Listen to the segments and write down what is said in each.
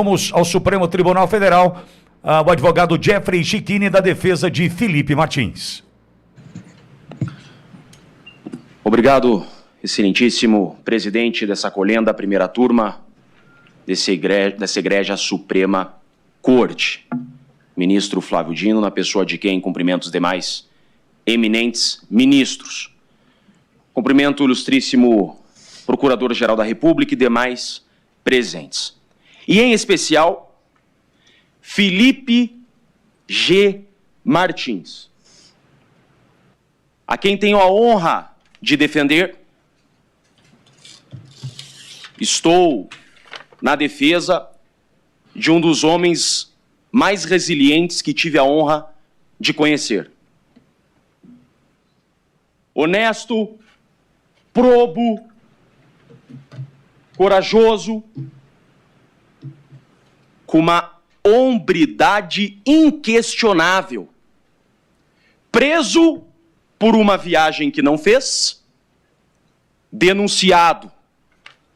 Vamos ao Supremo Tribunal Federal, o advogado Jeffrey Chiquini, da defesa de Felipe Martins. Obrigado, excelentíssimo presidente dessa colenda, primeira turma dessa egrégia Suprema Corte. Ministro Flávio Dino, na pessoa de quem cumprimento os demais eminentes ministros. Cumprimento o ilustríssimo Procurador-Geral da República e demais presentes. E, em especial, Felipe G. Martins, a quem tenho a honra de defender. Estou na defesa de um dos homens mais resilientes que tive a honra de conhecer. Honesto, probo, corajoso, com uma hombridade inquestionável, preso por uma viagem que não fez, denunciado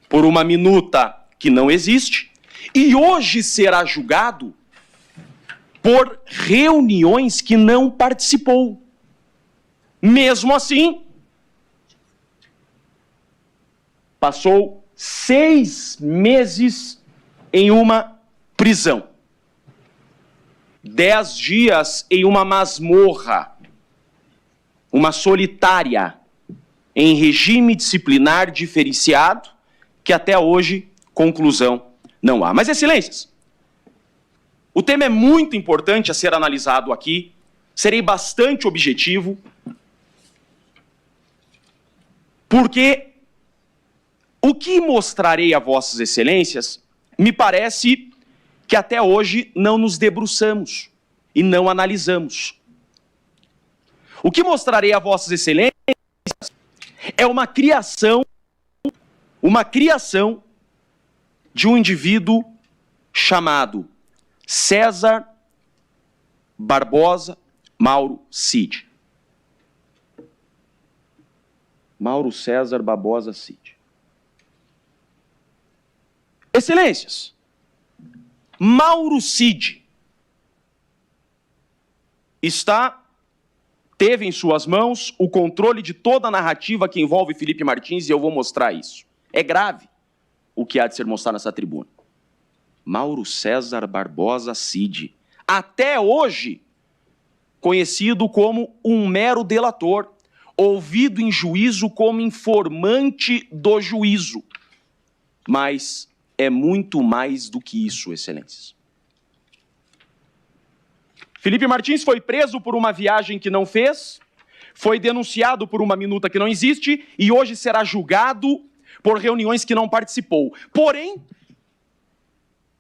por uma minuta que não existe, e hoje será julgado por reuniões que não participou. Mesmo assim, passou 6 meses em uma prisão, 10 dias em uma masmorra, uma solitária, em regime disciplinar diferenciado, que até hoje, conclusão, não há. Mas, excelências, o tema é muito importante a ser analisado aqui, serei bastante objetivo, porque o que mostrarei a vossas excelências me parece que até hoje não nos debruçamos e não analisamos. O que mostrarei a vossas excelências é uma criação de um indivíduo chamado César Barbosa Mauro Cid. Mauro César Barbosa Cid. Excelências, Mauro Cid teve em suas mãos o controle de toda a narrativa que envolve Felipe Martins, e eu vou mostrar isso. É grave o que há de ser mostrado nessa tribuna. Mauro César Barbosa Cid, até hoje conhecido como um mero delator, ouvido em juízo como informante do juízo. Mas é muito mais do que isso, excelências. Felipe Martins foi preso por uma viagem que não fez, foi denunciado por uma minuta que não existe e hoje será julgado por reuniões que não participou. Porém,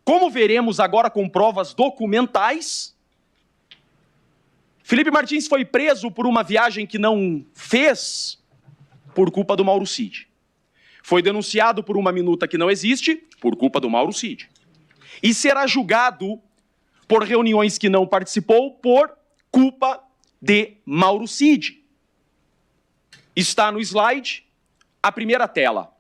como veremos agora com provas documentais, Felipe Martins foi preso por uma viagem que não fez por culpa do Mauro Cid. Foi denunciado por uma minuta que não existe por culpa do Mauro Cid. E será julgado por reuniões que não participou por culpa de Mauro Cid. Está no slide, a primeira tela.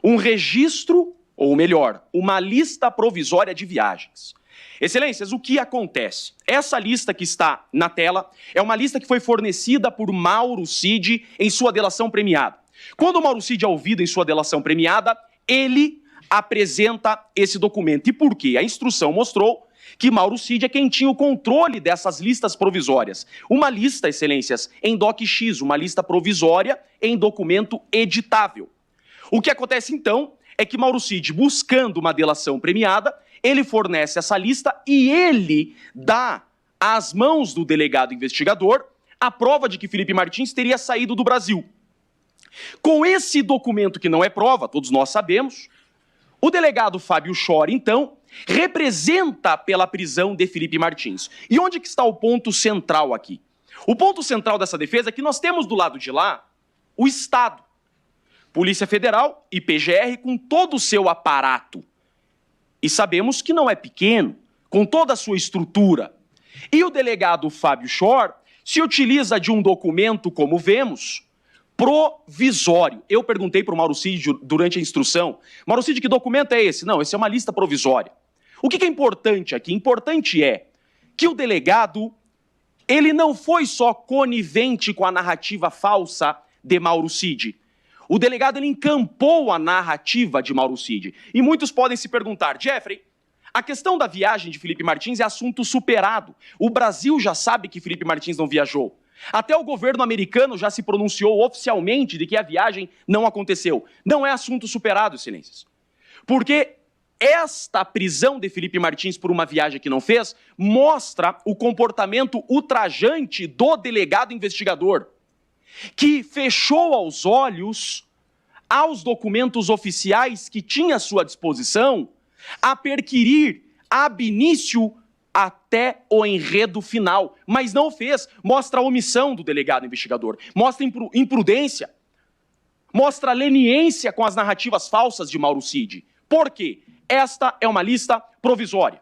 Um registro, ou melhor, uma lista provisória de viagens. Excelências, o que acontece? Essa lista que está na tela é uma lista que foi fornecida por Mauro Cid em sua delação premiada. Quando o Mauro Cid é ouvido em sua delação premiada, ele apresenta esse documento. E por quê? A instrução mostrou que Mauro Cid é quem tinha o controle dessas listas provisórias. Uma lista, excelências, em DOC-X, uma lista provisória em documento editável. O que acontece, então, é que Mauro Cid, buscando uma delação premiada, ele fornece essa lista e ele dá às mãos do delegado investigador a prova de que Felipe Martins teria saído do Brasil. Com esse documento que não é prova, todos nós sabemos, o delegado Fábio Schor, então, representa pela prisão de Felipe Martins. E onde que está o ponto central aqui? O ponto central dessa defesa é que nós temos do lado de lá o Estado, Polícia Federal e PGR com todo o seu aparato. E sabemos que não é pequeno, com toda a sua estrutura. E o delegado Fábio Schor se utiliza de um documento, como vemos, provisório. Eu perguntei para o Mauro Cid durante a instrução, Mauro Cid, que documento é esse? Não, esse é uma lista provisória. O que é importante aqui? Importante é que o delegado, ele não foi só conivente com a narrativa falsa de Mauro Cid. O delegado, ele encampou a narrativa de Mauro Cid. E muitos podem se perguntar, Jeffrey, a questão da viagem de Felipe Martins é assunto superado. O Brasil já sabe que Felipe Martins não viajou. Até o governo americano já se pronunciou oficialmente de que a viagem não aconteceu. Não é assunto superado, excelências. Porque esta prisão de Felipe Martins por uma viagem que não fez mostra o comportamento ultrajante do delegado investigador, que fechou aos olhos aos documentos oficiais que tinha à sua disposição a perquirir ab início até o enredo final, mas não o fez. Mostra a omissão do delegado investigador, mostra imprudência, mostra leniência com as narrativas falsas de Mauro Cid. Por quê? Esta é uma lista provisória.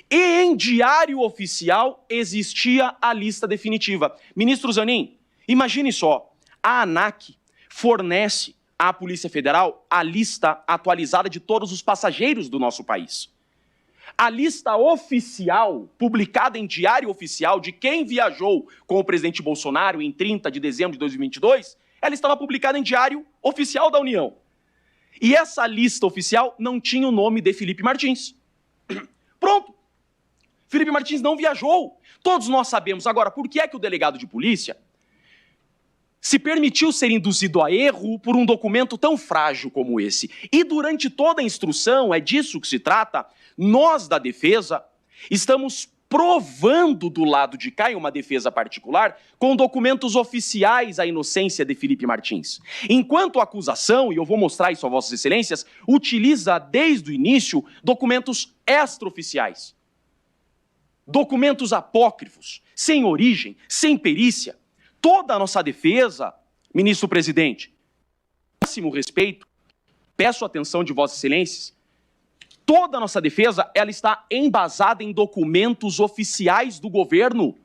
E em diário oficial existia a lista definitiva. Ministro Zanin, imagine só, a ANAC fornece à Polícia Federal a lista atualizada de todos os passageiros do nosso país. A lista oficial, publicada em diário oficial, de quem viajou com o presidente Bolsonaro em 30 de dezembro de 2022, ela estava publicada em diário oficial da União. E essa lista oficial não tinha o nome de Felipe Martins. Pronto. Felipe Martins não viajou. Todos nós sabemos. Agora, por que é que o delegado de polícia se permitiu ser induzido a erro por um documento tão frágil como esse? E durante toda a instrução, é disso que se trata, nós da defesa estamos provando do lado de cá, em uma defesa particular, com documentos oficiais a inocência de Felipe Martins. Enquanto a acusação, e eu vou mostrar isso a vossas excelências, utiliza desde o início documentos extraoficiais. Documentos apócrifos, sem origem, sem perícia. Toda a nossa defesa, ministro presidente, máximo respeito, peço a atenção de vossas excelências, toda a nossa defesa, ela está embasada em documentos oficiais do governo.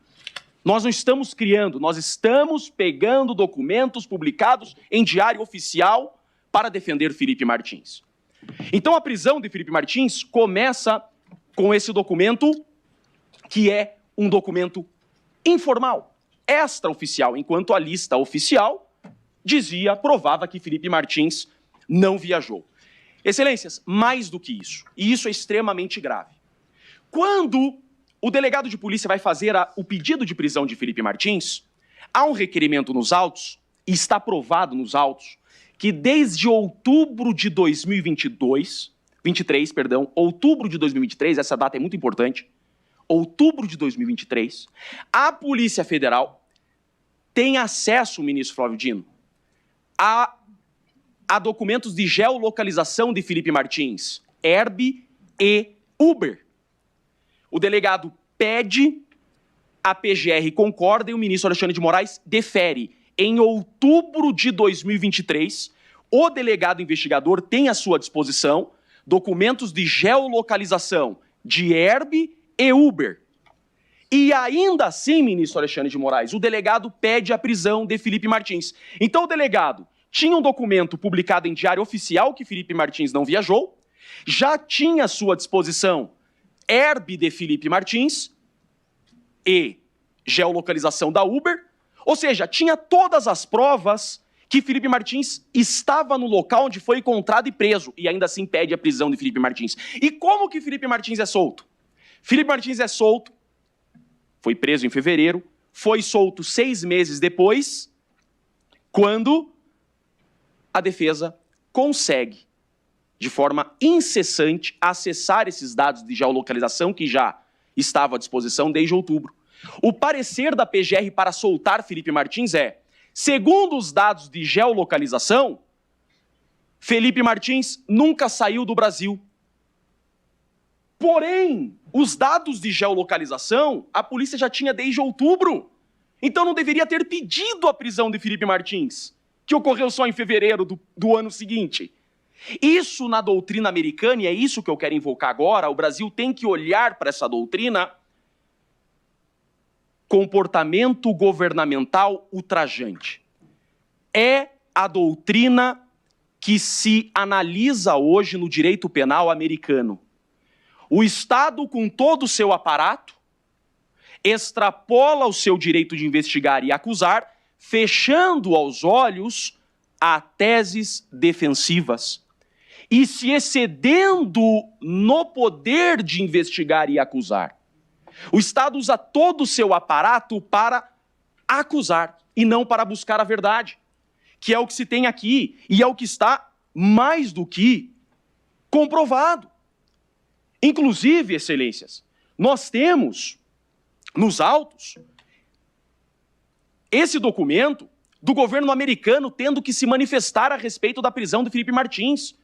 Nós não estamos criando, nós estamos pegando documentos publicados em diário oficial para defender Felipe Martins. Então a prisão de Felipe Martins começa com esse documento, que é um documento informal, extraoficial, enquanto a lista oficial provava que Felipe Martins não viajou. Excelências, mais do que isso, e isso é extremamente grave. Quando o delegado de polícia vai fazer o pedido de prisão de Felipe Martins, há um requerimento nos autos, e está provado nos autos, que desde outubro de 2023, essa data é muito importante, outubro de 2023, a Polícia Federal tem acesso, ministro Flávio Dino, a documentos de geolocalização de Felipe Martins, Herb e Uber. O delegado pede, a PGR concorda e o ministro Alexandre de Moraes defere. Em outubro de 2023, o delegado investigador tem à sua disposição documentos de geolocalização de Herb e Uber. E ainda assim, ministro Alexandre de Moraes, o delegado pede a prisão de Felipe Martins. Então o delegado tinha um documento publicado em diário oficial que Felipe Martins não viajou, já tinha à sua disposição Herb de Felipe Martins e geolocalização da Uber, ou seja, tinha todas as provas que Felipe Martins estava no local onde foi encontrado e preso, e ainda assim pede a prisão de Felipe Martins. E como que Felipe Martins é solto? Felipe Martins é solto, foi preso em fevereiro, foi solto 6 meses depois, quando a defesa consegue, de forma incessante, acessar esses dados de geolocalização que já estavam à disposição desde outubro. O parecer da PGR para soltar Felipe Martins é, segundo os dados de geolocalização, Felipe Martins nunca saiu do Brasil. Porém, os dados de geolocalização, a polícia já tinha desde outubro. Então não deveria ter pedido a prisão de Felipe Martins, que ocorreu só em fevereiro do ano seguinte. Isso na doutrina americana, e é isso que eu quero invocar agora, o Brasil tem que olhar para essa doutrina, comportamento governamental ultrajante. É a doutrina que se analisa hoje no direito penal americano. o Estado, com todo o seu aparato, extrapola o seu direito de investigar e acusar, fechando aos olhos a teses defensivas e se excedendo no poder de investigar e acusar. O Estado usa todo o seu aparato para acusar e não para buscar a verdade, que é o que se tem aqui e é o que está mais do que comprovado. Inclusive, excelências, nós temos nos autos esse documento do governo americano tendo que se manifestar a respeito da prisão de Felipe Martins.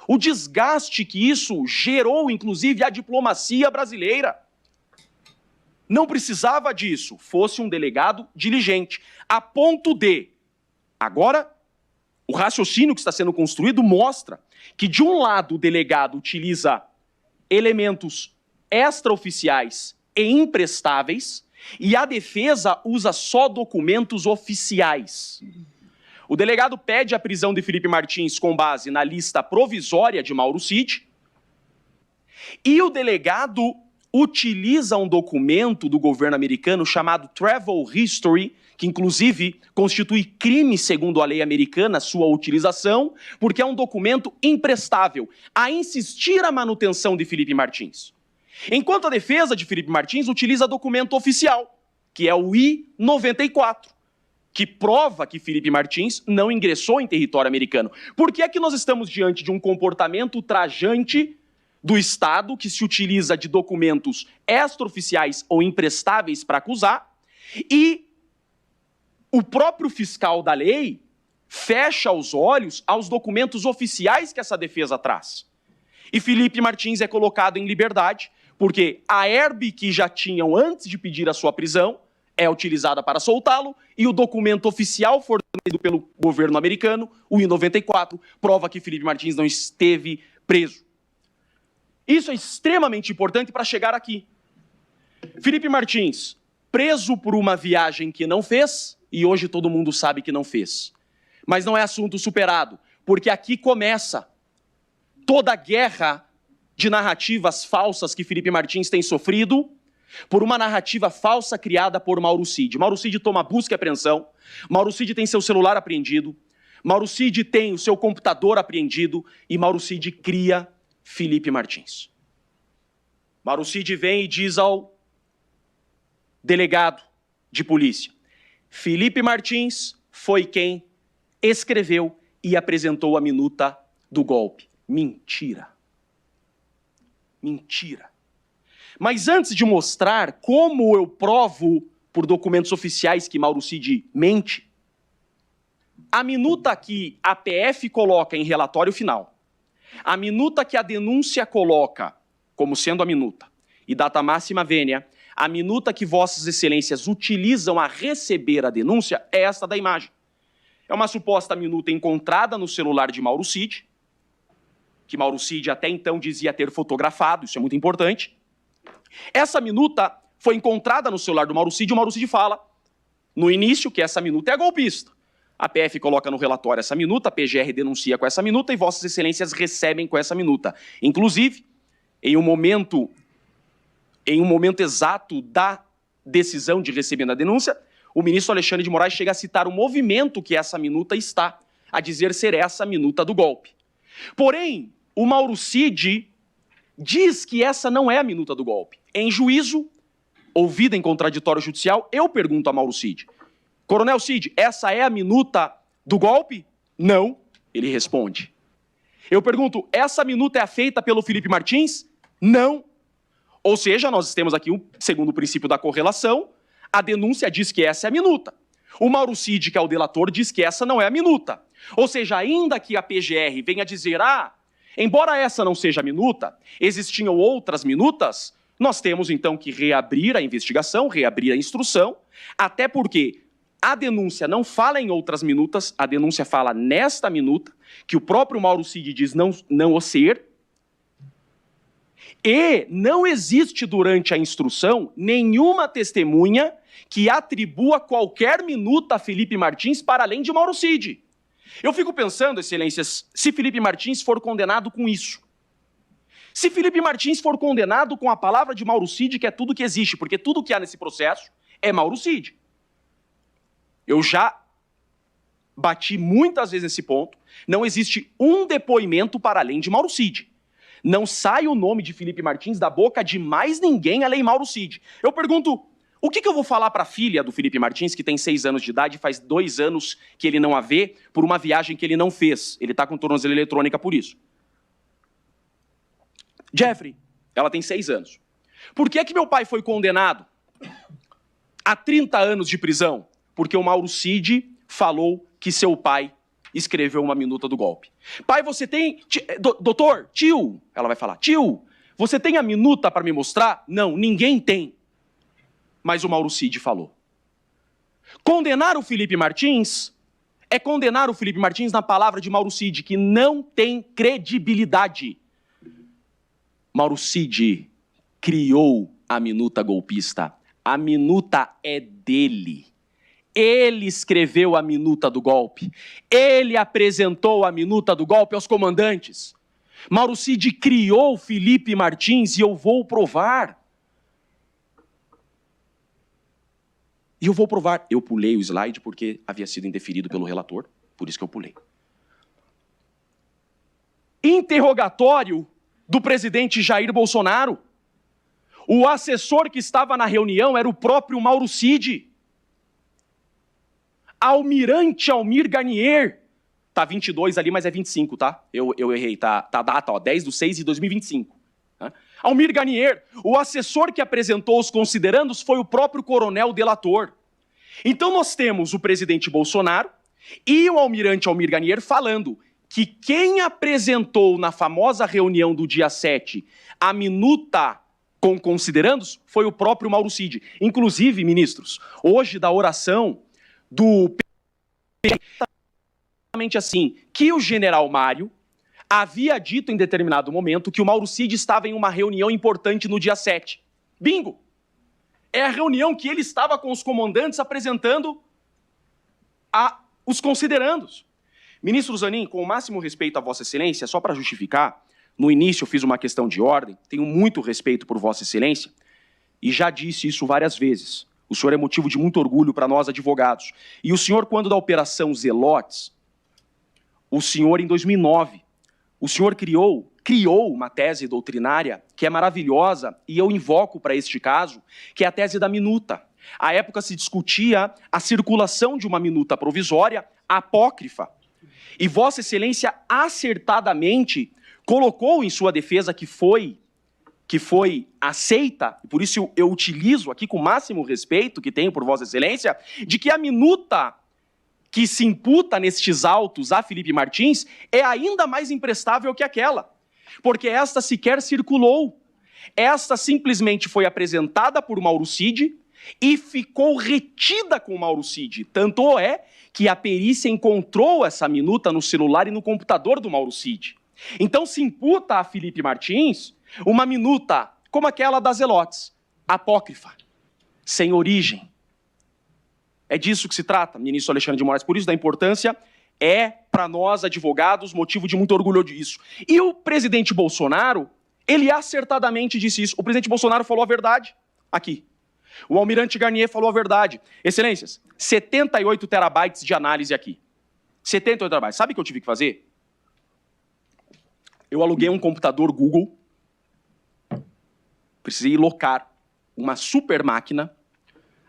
O desgaste que isso gerou, inclusive, à diplomacia brasileira. Não precisava disso, fosse um delegado diligente, a ponto de, agora, o raciocínio que está sendo construído mostra que, de um lado, o delegado utiliza elementos extraoficiais e imprestáveis, e a defesa usa só documentos oficiais. O delegado pede a prisão de Felipe Martins com base na lista provisória de Mauro Cid, e o delegado utiliza um documento do governo americano chamado Travel History, que inclusive constitui crime segundo a lei americana sua utilização, porque é um documento imprestável a insistir a manutenção de Felipe Martins. Enquanto a defesa de Felipe Martins utiliza documento oficial, que é o I-94, que prova que Felipe Martins não ingressou em território americano. Por que é que nós estamos diante de um comportamento ultrajante do Estado que se utiliza de documentos extraoficiais ou imprestáveis para acusar e o próprio fiscal da lei fecha os olhos aos documentos oficiais que essa defesa traz? E Felipe Martins é colocado em liberdade porque a herb que já tinham antes de pedir a sua prisão é utilizada para soltá-lo e o documento oficial fornecido pelo governo americano, o I-94, prova que Felipe Martins não esteve preso. Isso é extremamente importante para chegar aqui. Felipe Martins, preso por uma viagem que não fez, e hoje todo mundo sabe que não fez. Mas não é assunto superado, porque aqui começa toda a guerra de narrativas falsas que Felipe Martins tem sofrido por uma narrativa falsa criada por Mauro Cid. Mauro Cid toma busca e apreensão, Mauro Cid tem seu celular apreendido, Mauro Cid tem o seu computador apreendido e Mauro Cid cria Felipe Martins. Mauro Cid vem e diz ao delegado de polícia: Felipe Martins foi quem escreveu e apresentou a minuta do golpe. Mentira. Mentira. Mas antes de mostrar como eu provo por documentos oficiais que Mauro Cid mente, a minuta que a PF coloca em relatório final, a minuta que a denúncia coloca como sendo a minuta, e data máxima vênia, a minuta que vossas excelências utilizam a receber a denúncia é esta da imagem. É uma suposta minuta encontrada no celular de Mauro Cid, que Mauro Cid até então dizia ter fotografado, isso é muito importante. Essa minuta foi encontrada no celular do Mauro Cid e o Mauro Cid fala, no início, que essa minuta é golpista. A PF coloca no relatório essa minuta, a PGR denuncia com essa minuta e vossas excelências recebem com essa minuta. Inclusive, em um momento exato da decisão de receber a denúncia, o ministro Alexandre de Moraes chega a citar o movimento que essa minuta está, a dizer ser essa a minuta do golpe. Porém, o Mauro Cid diz que essa não é a minuta do golpe. Em juízo, ouvida em contraditório judicial, eu pergunto a Mauro Cid: Coronel Cid, essa é a minuta do golpe? Não, ele responde. Eu pergunto, essa minuta é feita pelo Felipe Martins? Não. Ou seja, nós temos aqui, segundo o princípio da correlação, a denúncia diz que essa é a minuta. O Mauro Cid, que é o delator, diz que essa não é a minuta. Ou seja, ainda que a PGR venha dizer, embora essa não seja a minuta, existiam outras minutas, nós temos então que reabrir a investigação, reabrir a instrução, até porque a denúncia não fala em outras minutas, a denúncia fala nesta minuta, que o próprio Mauro Cid diz não o ser, e não existe durante a instrução nenhuma testemunha que atribua qualquer minuta a Felipe Martins para além de Mauro Cid. Eu fico pensando, excelências, se Felipe Martins for condenado com isso, Se Felipe Martins for condenado com a palavra de Mauro Cid, que é tudo que existe, porque tudo que há nesse processo é Mauro Cid. Eu já bati muitas vezes nesse ponto, não existe um depoimento para além de Mauro Cid. Não sai o nome de Felipe Martins da boca de mais ninguém além Mauro Cid. Eu pergunto, o que eu vou falar para a filha do Felipe Martins, que tem 6 anos de idade, faz 2 anos que ele não a vê, por uma viagem que ele não fez. Ele está com tornozeleira eletrônica por isso. Jeffrey, ela tem 6 anos. Por que meu pai foi condenado a 30 anos de prisão? Porque o Mauro Cid falou que seu pai escreveu uma minuta do golpe. Pai, você tem... Doutor, tio, ela vai falar, tio, você tem a minuta para me mostrar? Não, ninguém tem. Mas o Mauro Cid falou. Condenar o Felipe Martins é condenar o Felipe Martins na palavra de Mauro Cid, que não tem credibilidade. Mauro Cid criou a minuta golpista. A minuta é dele. Ele escreveu a minuta do golpe. Ele apresentou a minuta do golpe aos comandantes. Mauro Cid criou Felipe Martins e eu vou provar. E eu vou provar. Eu pulei o slide porque havia sido indeferido pelo relator, por isso que eu pulei. Interrogatório do presidente Jair Bolsonaro. O assessor que estava na reunião era o próprio Mauro Cid. Almirante Almir Garnier. Tá 22 ali, mas é 25, tá? Eu errei, tá a data, ó, 10/6/2025. Tá? Almir Garnier, o assessor que apresentou os considerandos foi o próprio coronel delator. Então nós temos o presidente Bolsonaro e o almirante Almir Garnier falando que quem apresentou na famosa reunião do dia 7 a minuta com considerandos foi o próprio Mauro Cid. Inclusive, ministros, hoje da oração do exatamente assim, que o general Mário havia dito em determinado momento que o Mauro Cid estava em uma reunião importante no dia 7. Bingo! É a reunião que ele estava com os comandantes apresentando os considerandos. Ministro Zanin, com o máximo respeito a Vossa Excelência, só para justificar, no início eu fiz uma questão de ordem, tenho muito respeito por Vossa Excelência, e já disse isso várias vezes. O senhor é motivo de muito orgulho para nós, advogados. E o senhor, quando da Operação Zelotes, o senhor, em 2009, o senhor criou uma tese doutrinária que é maravilhosa, e eu invoco para este caso, que é a tese da minuta. À época se discutia a circulação de uma minuta provisória apócrifa. E Vossa Excelência acertadamente colocou em sua defesa que foi aceita, e por isso eu utilizo aqui com o máximo respeito que tenho por Vossa Excelência, de que a minuta que se imputa nestes autos a Felipe Martins é ainda mais imprestável que aquela, porque esta sequer circulou. Esta simplesmente foi apresentada por Mauro Cid e ficou retida com Mauro Cid. Tanto é que a perícia encontrou essa minuta no celular e no computador do Mauro Cid. Então se imputa a Felipe Martins uma minuta como aquela das Zelotes, apócrifa, sem origem. É disso que se trata, ministro Alexandre de Moraes. Por isso da importância, é para nós, advogados, motivo de muito orgulho disso. E o presidente Bolsonaro, ele acertadamente disse isso. O presidente Bolsonaro falou a verdade aqui. O almirante Garnier falou a verdade. Excelências, 78 terabytes de análise aqui. 78 terabytes. Sabe o que eu tive que fazer? Eu aluguei um computador Google, precisei locar uma super máquina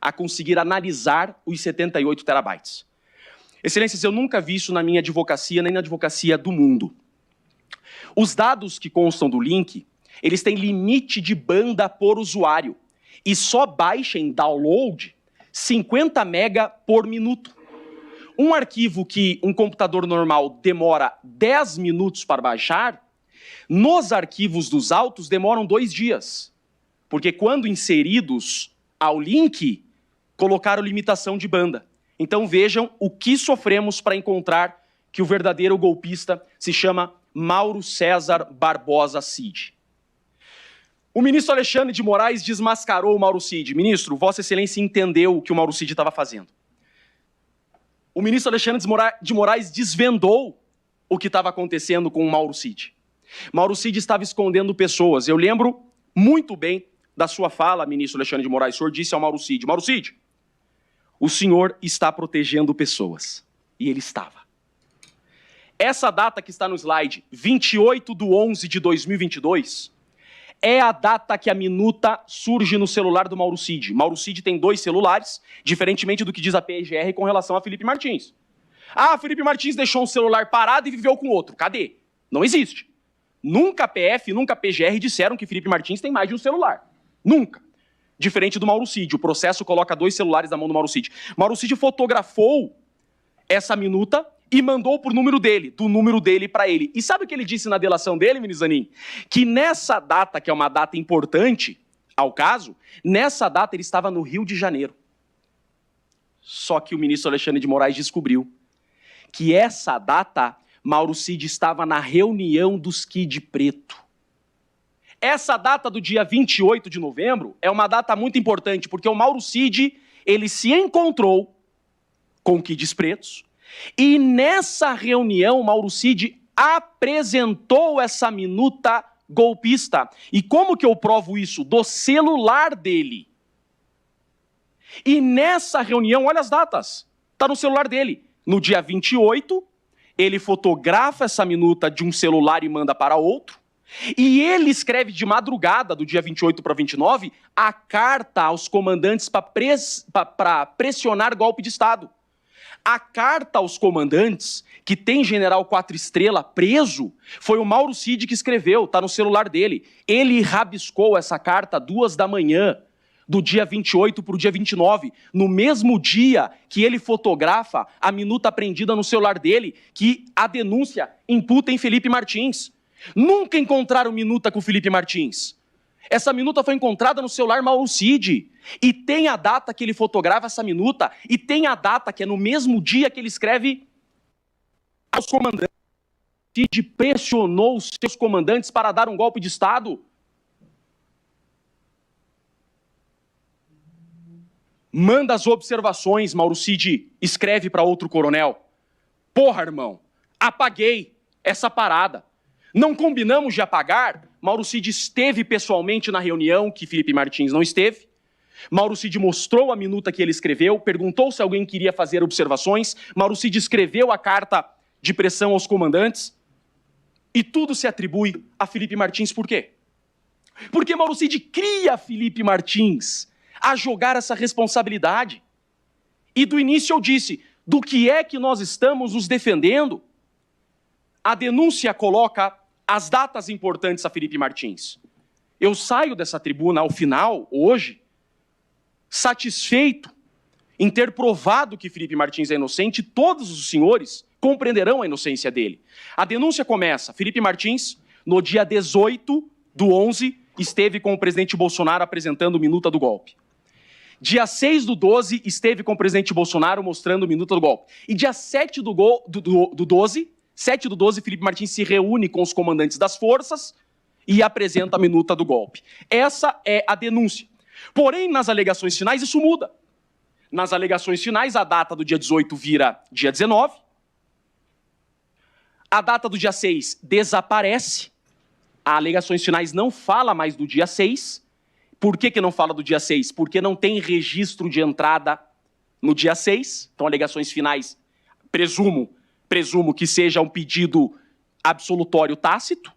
a conseguir analisar os 78 terabytes. Excelências, eu nunca vi isso na minha advocacia, nem na advocacia do mundo. Os dados que constam do link, eles têm limite de banda por usuário e só baixa em download 50 mega por minuto. Um arquivo que um computador normal demora 10 minutos para baixar, nos arquivos dos autos demoram 2 dias. Porque quando inseridos ao link, colocaram limitação de banda. Então vejam o que sofremos para encontrar que o verdadeiro golpista se chama Mauro César Barbosa Cid. O ministro Alexandre de Moraes desmascarou o Mauro Cid. Ministro, Vossa Excelência entendeu o que o Mauro Cid estava fazendo. O ministro Alexandre de Moraes desvendou o que estava acontecendo com o Mauro Cid. Mauro Cid estava escondendo pessoas. Eu lembro muito bem da sua fala, ministro Alexandre de Moraes. O senhor disse ao Mauro Cid, o senhor está protegendo pessoas. E ele estava. Essa data que está no slide, 28/11/2022, é a data que a minuta surge no celular do Mauro Cid. Mauro Cid tem 2 celulares, diferentemente do que diz a PGR com relação a Felipe Martins. Ah, Felipe Martins deixou um celular parado e viveu com outro. Cadê? Não existe. Nunca a PF, nunca a PGR disseram que Felipe Martins tem mais de um celular. Nunca. Diferente do Mauro Cid. O processo coloca 2 celulares na mão do Mauro Cid. Mauro Cid fotografou essa minuta e mandou por número dele, do número dele para ele. E sabe o que ele disse na delação dele, ministro Zanin? Que nessa data, que é uma data importante ao caso, nessa data ele estava no Rio de Janeiro. Só que o ministro Alexandre de Moraes descobriu que essa data, Mauro Cid estava na reunião dos Kid Preto. Essa data do dia 28 de novembro é uma data muito importante, porque o Mauro Cid, ele se encontrou com Kids Pretos, e nessa reunião, Mauro Cid apresentou essa minuta golpista. E como que eu provo isso? Do celular dele. E nessa reunião, olha as datas, está no celular dele. No dia 28, ele fotografa essa minuta de um celular e manda para outro. E ele escreve de madrugada, do dia 28 para 29, a carta aos comandantes para pressionar golpe de Estado. A carta aos comandantes, que tem general 4 estrelas preso, foi o Mauro Cid que escreveu, está no celular dele. Ele rabiscou essa carta 2 da manhã, do dia 28 para o dia 29, no mesmo dia que ele fotografa a minuta apreendida no celular dele, que a denúncia imputa em Felipe Martins. Nunca encontraram minuta com Felipe Martins. Essa minuta foi encontrada no celular Mauro Cid. E tem a data que ele fotografa essa minuta, e tem a data que é no mesmo dia que ele escreve aos comandantes. Cid pressionou os seus comandantes para dar um golpe de Estado. Manda as observações, Mauro Cid escreve para outro coronel. Porra, irmão, apaguei essa parada. Não combinamos de apagar? Mauro Cid esteve pessoalmente na reunião que Felipe Martins não esteve. Mauro Cid mostrou a minuta que ele escreveu, perguntou se alguém queria fazer observações. Mauro Cid escreveu a carta de pressão aos comandantes. E tudo se atribui a Felipe Martins. Por quê? Porque Mauro Cid cria Felipe Martins a jogar essa responsabilidade. E do início eu disse, do que é que nós estamos nos defendendo? A denúncia coloca as datas importantes a Felipe Martins. Eu saio dessa tribuna ao final, hoje, satisfeito em ter provado que Felipe Martins é inocente, todos os senhores compreenderão a inocência dele. A denúncia começa, Felipe Martins, no dia 18/11, esteve com o presidente Bolsonaro apresentando minuta do golpe. Dia 6/12, esteve com o presidente Bolsonaro mostrando minuta do golpe. E dia 7/12, Felipe Martins se reúne com os comandantes das forças e apresenta a minuta do golpe. Essa é a denúncia. Porém, nas alegações finais, isso muda. Nas alegações finais, a data do dia 18 vira dia 19. A data do dia 6 desaparece. As alegações finais não fala mais do dia 6. Por que não fala do dia 6? Porque não tem registro de entrada no dia 6. Então, alegações finais, presumo que seja um pedido absolutório tácito.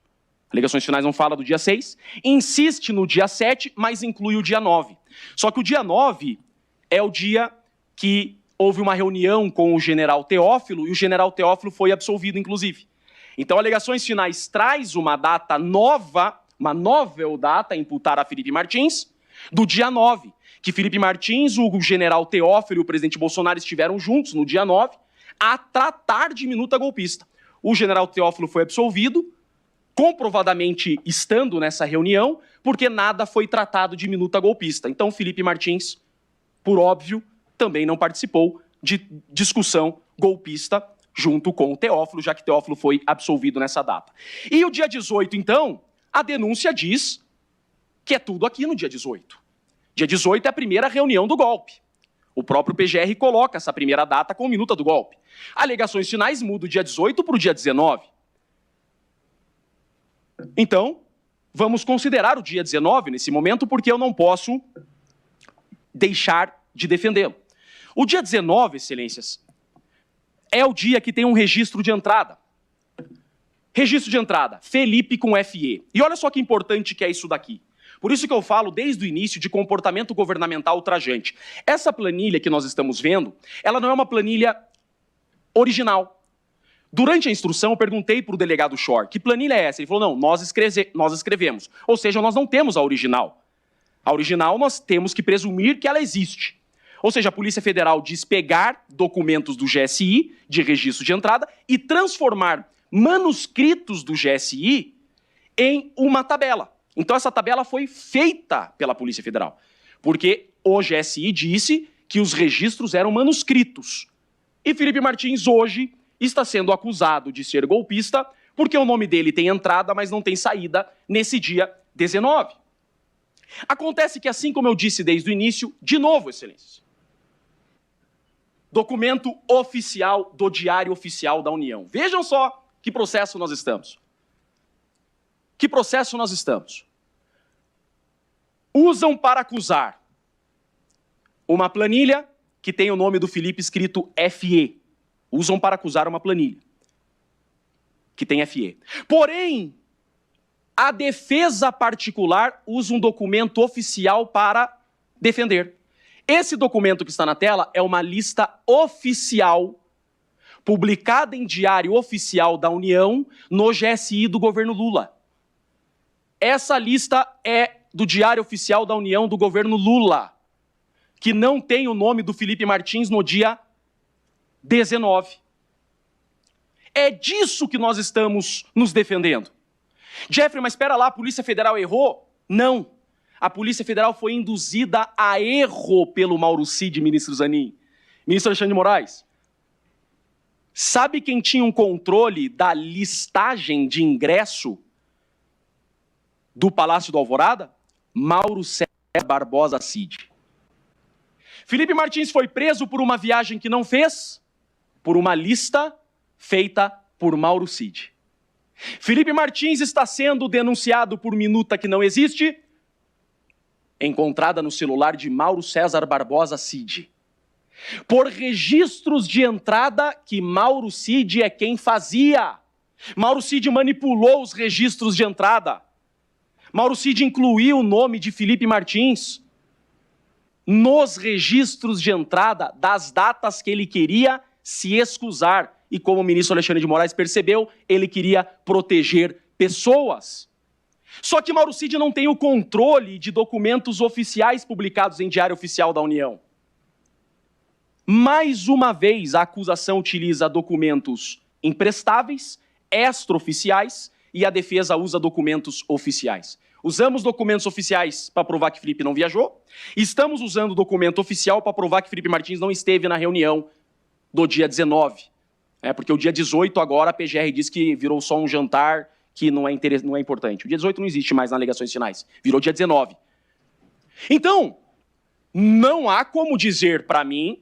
Alegações finais não fala do dia 6. Insiste no dia 7, mas inclui o dia 9. Só que o dia 9 é o dia que houve uma reunião com o general Teófilo, e o general Teófilo foi absolvido, inclusive. Então, alegações finais traz uma data nova, uma novel data a imputar a Felipe Martins, do dia 9, que Felipe Martins, o general Teófilo e o presidente Bolsonaro estiveram juntos no dia 9, a tratar de minuta golpista. O general Teófilo foi absolvido, comprovadamente estando nessa reunião, porque nada foi tratado de minuta golpista. Então, Felipe Martins, por óbvio, também não participou de discussão golpista junto com o Teófilo, já que Teófilo foi absolvido nessa data. E o dia 18, então, a denúncia diz que é tudo aqui no dia 18. Dia 18 é a primeira reunião do golpe. O próprio PGR coloca essa primeira data com minuta do golpe. Alegações finais mudam o dia 18 para o dia 19. Então, vamos considerar o dia 19 nesse momento, porque eu não posso deixar de defendê-lo. O dia 19, excelências, é o dia que tem um registro de entrada. Registro de entrada, Felipe com FE. E olha só que importante que é isso daqui. Por isso que eu falo desde o início de comportamento governamental ultrajante. Essa planilha que nós estamos vendo, ela não é uma planilha original. Durante a instrução, eu perguntei para o delegado Shor, que planilha é essa? Ele falou, não, nós escrevemos. Ou seja, nós não temos a original. A original nós temos que presumir que ela existe. Ou seja, a Polícia Federal diz pegar documentos do GSI, de registro de entrada, e transformar manuscritos do GSI em uma tabela. Então essa tabela foi feita pela Polícia Federal, porque o GSI disse que os registros eram manuscritos. E Felipe Martins hoje está sendo acusado de ser golpista, porque o nome dele tem entrada, mas não tem saída nesse dia 19. Acontece que, assim como eu disse desde o início, de novo, excelências, documento oficial do Diário Oficial da União. Vejam só que processo nós estamos. Que processo nós estamos? Usam para acusar uma planilha que tem o nome do Felipe escrito FE. Usam para acusar uma planilha que tem FE. Porém, a defesa particular usa um documento oficial para defender. Esse documento que está na tela é uma lista oficial, publicada em Diário Oficial da União, no GSI do governo Lula. Essa lista é do Diário Oficial da União do governo Lula, que não tem o nome do Felipe Martins no dia 19. É disso que nós estamos nos defendendo. Jeffrey, mas espera lá, a Polícia Federal errou? Não. A Polícia Federal foi induzida a erro pelo Mauro Cid, ministro Zanin. Ministro Alexandre de Moraes, sabe quem tinha um controle da listagem de ingresso do Palácio do Alvorada? Mauro César Barbosa Cid. Felipe Martins foi preso por uma viagem que não fez, por uma lista feita por Mauro Cid. Felipe Martins está sendo denunciado por minuta que não existe, encontrada no celular de Mauro César Barbosa Cid. Por registros de entrada que Mauro Cid é quem fazia. Mauro Cid manipulou os registros de entrada. Mauro Cid incluiu o nome de Felipe Martins nos registros de entrada das datas que ele queria se excusar. E como o ministro Alexandre de Moraes percebeu, ele queria proteger pessoas. Só que Mauro Cid não tem o controle de documentos oficiais publicados em Diário Oficial da União. Mais uma vez, a acusação utiliza documentos imprestáveis, extraoficiais, e a defesa usa documentos oficiais. Usamos documentos oficiais para provar que Felipe não viajou, estamos usando documento oficial para provar que Felipe Martins não esteve na reunião do dia 19. Porque o dia 18 agora a PGR diz que virou só um jantar que não é importante. O dia 18 não existe mais nas alegações finais, virou dia 19. Então, não há como dizer para mim,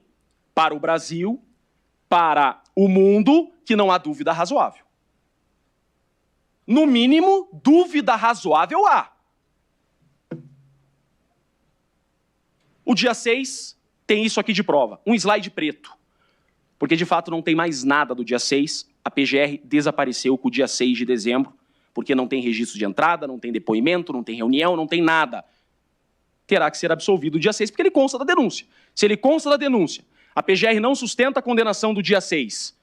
para o Brasil, para o mundo, que não há dúvida razoável. No mínimo, dúvida razoável há. O dia 6 tem isso aqui de prova, um slide preto. Porque, de fato, não tem mais nada do dia 6. A PGR desapareceu com o dia 6 de dezembro, porque não tem registro de entrada, não tem depoimento, não tem reunião, não tem nada. Terá que ser absolvido o dia 6, porque ele consta da denúncia. Se ele consta da denúncia, a PGR não sustenta a condenação do dia 6,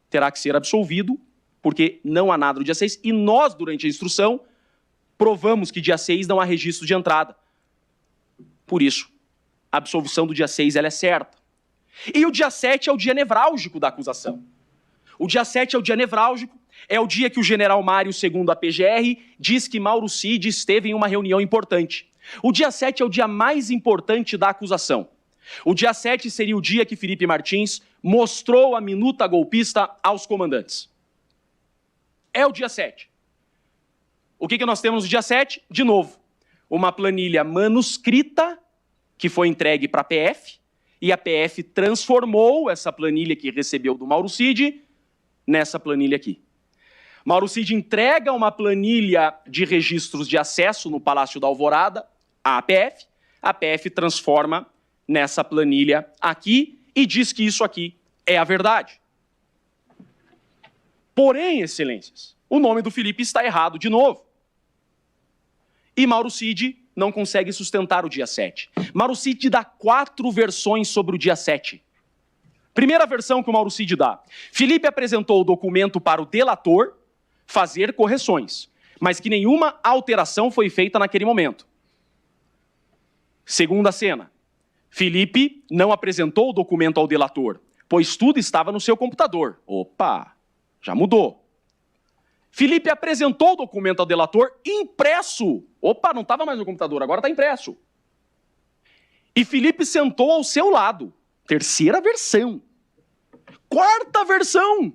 terá que ser absolvido, porque não há nada do dia 6, e nós, durante a instrução, provamos que dia 6 não há registro de entrada. Por isso, a absolvição do dia 6 ela é certa. E o dia 7 é o dia nevrálgico da acusação. O dia 7 é o dia nevrálgico, é o dia que o general Mário, segundo a PGR, diz que Mauro Cid esteve em uma reunião importante. O dia 7 é o dia mais importante da acusação. O dia 7 seria o dia que Felipe Martins mostrou a minuta golpista aos comandantes. É o dia 7. O que nós temos no dia 7? De novo, uma planilha manuscrita que foi entregue para a PF, e a PF transformou essa planilha que recebeu do Mauro Cid nessa planilha aqui. Mauro Cid entrega uma planilha de registros de acesso no Palácio da Alvorada à APF. A APF transforma nessa planilha aqui e diz que isso aqui é a verdade. Porém, excelências, o nome do Felipe está errado de novo. E Mauro Cid não consegue sustentar o dia 7. Mauro Cid dá 4 versões sobre o dia 7. Primeira versão que o Mauro Cid dá. Felipe apresentou o documento para o delator fazer correções, mas que nenhuma alteração foi feita naquele momento. Segunda cena. Felipe não apresentou o documento ao delator, pois tudo estava no seu computador. Opa, já mudou. Felipe apresentou o documento ao delator impresso. Opa, não estava mais no computador, agora está impresso. E Felipe sentou ao seu lado. Terceira versão. Quarta versão.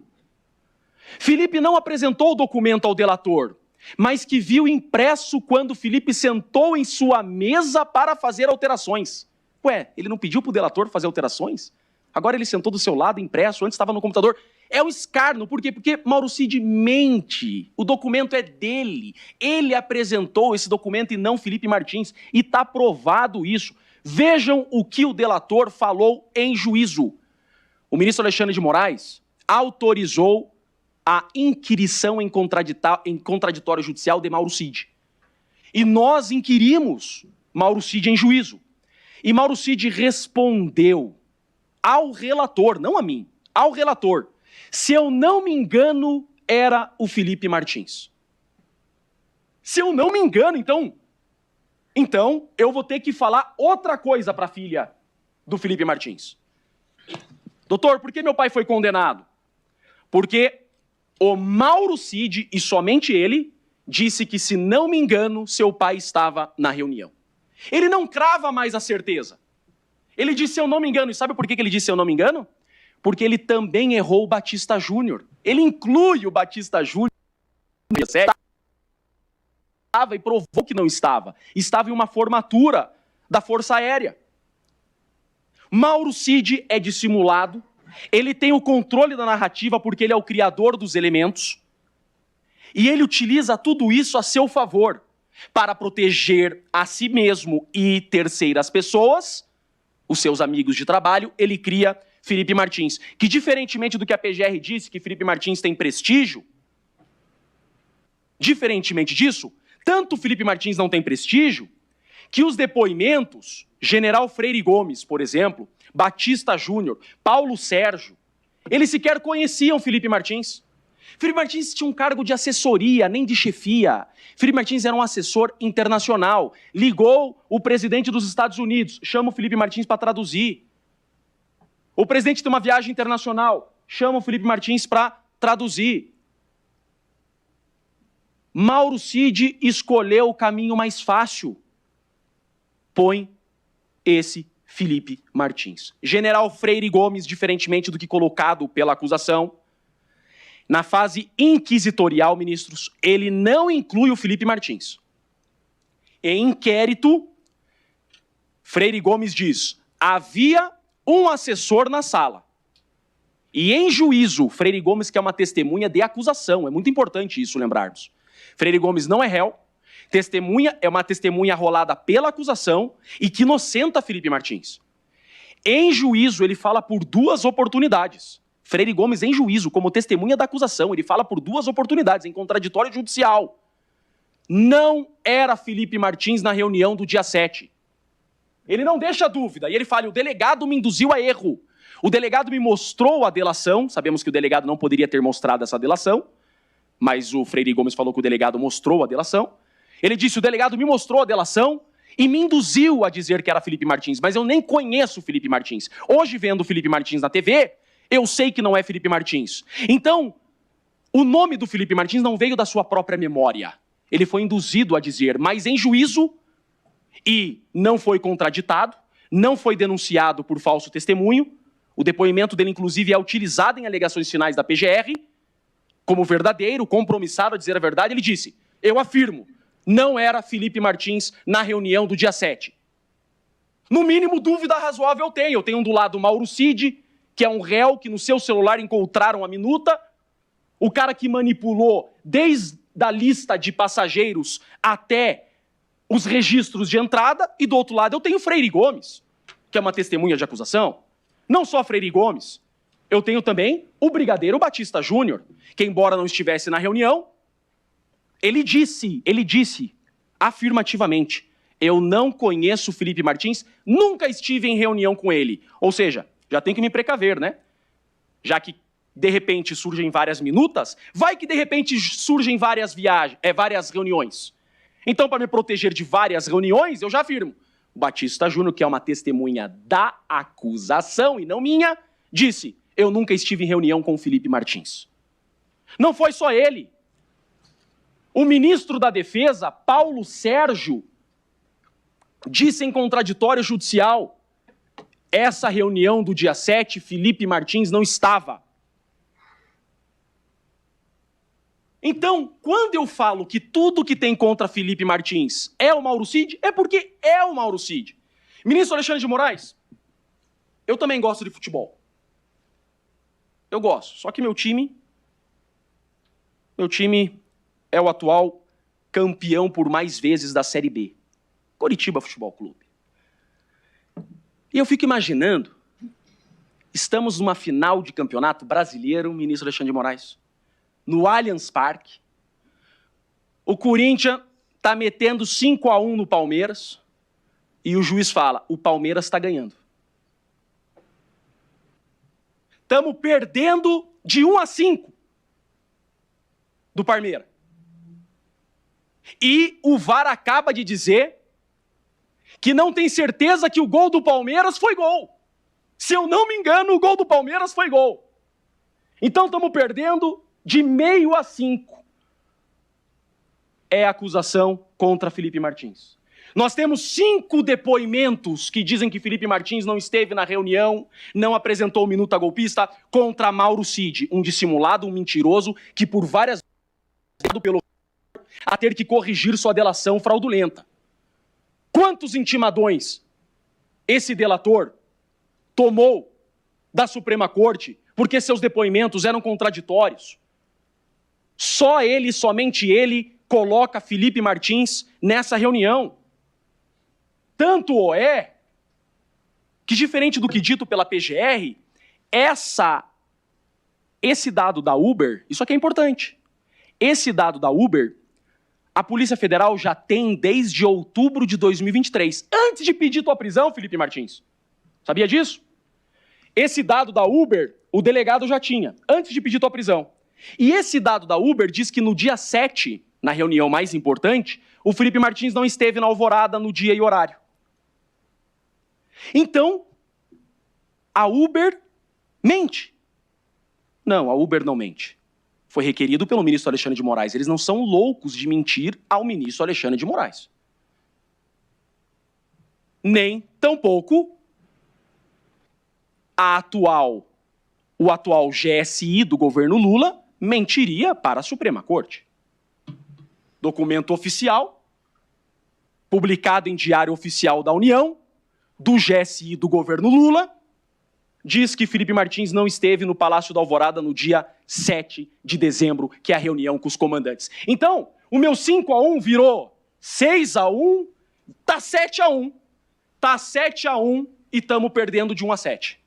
Felipe não apresentou o documento ao delator, mas que viu impresso quando Felipe sentou em sua mesa para fazer alterações. Ué, ele não pediu para o delator fazer alterações? Agora ele sentou do seu lado, impresso, antes estava no computador. É um escárnio, por quê? Porque Mauro Cid mente, o documento é dele. Ele apresentou esse documento e não Felipe Martins, e está provado isso. Vejam o que o delator falou em juízo. O ministro Alexandre de Moraes autorizou a inquirição em contraditório judicial de Mauro Cid. E nós inquirimos Mauro Cid em juízo. E Mauro Cid respondeu ao relator, não a mim, ao relator. Se eu não me engano, era o Felipe Martins. Se eu não me engano, então eu vou ter que falar outra coisa para a filha do Felipe Martins. Doutor, por que meu pai foi condenado? Porque o Mauro Cid, e somente ele, disse que, se não me engano, seu pai estava na reunião. Ele não crava mais a certeza. Ele disse, eu não me engano. E sabe por que ele disse, eu não me engano? Porque ele também errou o Batista Júnior. Ele inclui o Batista Júnior e provou que não estava. Estava em uma formatura da Força Aérea. Mauro Cid é dissimulado. Ele tem o controle da narrativa porque ele é o criador dos elementos. E ele utiliza tudo isso a seu favor para proteger a si mesmo e terceiras pessoas, os seus amigos de trabalho. Ele cria Felipe Martins, que, diferentemente do que a PGR disse, que Felipe Martins tem prestígio, diferentemente disso, tanto Felipe Martins não tem prestígio, que os depoimentos, General Freire Gomes, por exemplo, Batista Júnior, Paulo Sérgio, eles sequer conheciam Felipe Martins. Felipe Martins tinha um cargo de assessoria, nem de chefia. Felipe Martins era um assessor internacional. Ligou o presidente dos Estados Unidos, chama o Felipe Martins para traduzir. O presidente tem uma viagem internacional, chama o Felipe Martins para traduzir. Mauro Cid escolheu o caminho mais fácil. Põe esse Felipe Martins. General Freire Gomes, diferentemente do que colocado pela acusação, na fase inquisitorial, ministros, ele não inclui o Felipe Martins. Em inquérito, Freire Gomes diz, havia um assessor na sala. E em juízo, Freire Gomes, que é uma testemunha de acusação, é muito importante isso lembrarmos. Freire Gomes não é réu, testemunha é uma testemunha arrolada pela acusação e que inocenta Felipe Martins. Em juízo, ele fala por 2 oportunidades. Freire Gomes, em juízo, como testemunha da acusação, ele fala por 2 oportunidades, em contraditório judicial. Não era Felipe Martins na reunião do dia 7. Ele não deixa dúvida, e ele fala, o delegado me induziu a erro. O delegado me mostrou a delação, sabemos que o delegado não poderia ter mostrado essa delação, mas o Freire Gomes falou que o delegado mostrou a delação. Ele disse, o delegado me mostrou a delação e me induziu a dizer que era Felipe Martins, mas eu nem conheço o Felipe Martins. Hoje, vendo o Felipe Martins na TV, eu sei que não é Felipe Martins. Então, o nome do Felipe Martins não veio da sua própria memória. Ele foi induzido a dizer, mas em juízo, e não foi contraditado, não foi denunciado por falso testemunho. O depoimento dele, inclusive, é utilizado em alegações finais da PGR, como verdadeiro, compromissado a dizer a verdade. Ele disse, eu afirmo, não era Felipe Martins na reunião do dia 7. No mínimo, dúvida razoável eu tenho. Eu tenho do lado o Mauro Cid, que é um réu que no seu celular encontraram a minuta, o cara que manipulou desde a lista de passageiros até os registros de entrada, e do outro lado eu tenho Freire Gomes, que é uma testemunha de acusação. Não só Freire Gomes, eu tenho também o Brigadeiro Batista Júnior, que embora não estivesse na reunião, ele disse afirmativamente: eu não conheço Felipe Martins, nunca estive em reunião com ele. Ou seja, já tem que me precaver, né? Já que de repente surgem várias minutas, vai que de repente surgem várias reuniões. Então, para me proteger de várias reuniões, eu já afirmo: o Batista Júnior, que é uma testemunha da acusação e não minha, disse: eu nunca estive em reunião com o Felipe Martins. Não foi só ele. O ministro da Defesa, Paulo Sérgio, disse em contraditório judicial: essa reunião do dia 7, Felipe Martins não estava. Então, quando eu falo que tudo que tem contra Felipe Martins é o Mauro Cid, é porque é o Mauro Cid. Ministro Alexandre de Moraes, eu também gosto de futebol. Eu gosto, só que meu time é o atual campeão por mais vezes da Série B. Coritiba Futebol Clube. E eu fico imaginando, estamos numa final de campeonato brasileiro, ministro Alexandre de Moraes, no Allianz Parque, o Corinthians está metendo 5-1 no Palmeiras, e o juiz fala: o Palmeiras está ganhando. Estamos perdendo de 1-5 do Palmeiras. E o VAR acaba de dizer que não tem certeza que o gol do Palmeiras foi gol. Se eu não me engano, o gol do Palmeiras foi gol. Então estamos perdendo de 0,5. É a acusação contra Felipe Martins. Nós temos 5 depoimentos que dizem que Felipe Martins não esteve na reunião, não apresentou minuta golpista, contra Mauro Cid, um dissimulado, um mentiroso, que por várias vezes a ter que corrigir sua delação fraudulenta. Quantos intimadões esse delator tomou da Suprema Corte porque seus depoimentos eram contraditórios? Só ele, somente ele, coloca Felipe Martins nessa reunião. Tanto é que, diferente do que dito pela PGR, esse dado da Uber, isso aqui é importante, esse dado da Uber, a Polícia Federal já tem desde outubro de 2023, antes de pedir tua prisão, Felipe Martins. Sabia disso? Esse dado da Uber, o delegado já tinha, antes de pedir tua prisão. E esse dado da Uber diz que no dia 7, na reunião mais importante, o Felipe Martins não esteve na Alvorada no dia e horário. Então, a Uber mente. Não, a Uber não mente. Foi requerido pelo ministro Alexandre de Moraes. Eles não são loucos de mentir ao ministro Alexandre de Moraes. Nem, tampouco, o atual GSI do governo Lula mentiria para a Suprema Corte. Documento oficial, publicado em Diário Oficial da União, do GSI do governo Lula, diz que Felipe Martins não esteve no Palácio da Alvorada no dia 7 de dezembro, que é a reunião com os comandantes. Então, o meu 5-1 virou 6-1, tá 7-1. Tá 7-1 e estamos perdendo de 1-7.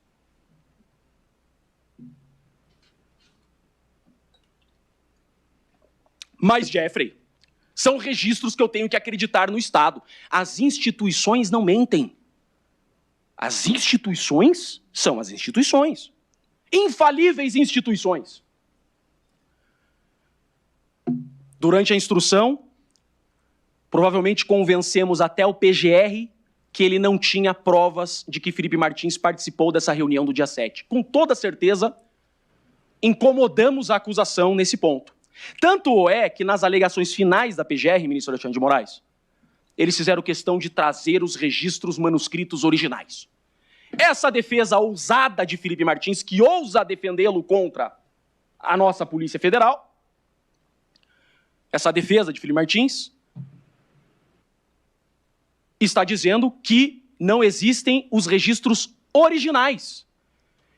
Mas, Jeffrey, são registros que eu tenho que acreditar no Estado. As instituições não mentem. As instituições são as instituições. Infalíveis instituições. Durante a instrução, provavelmente convencemos até o PGR que ele não tinha provas de que Felipe Martins participou dessa reunião do dia 7. Com toda certeza, incomodamos a acusação nesse ponto. Tanto é que nas alegações finais da PGR, ministro Alexandre de Moraes, eles fizeram questão de trazer os registros manuscritos originais. Essa defesa ousada de Felipe Martins, que ousa defendê-lo contra a nossa Polícia Federal, essa defesa de Felipe Martins está dizendo que não existem os registros originais,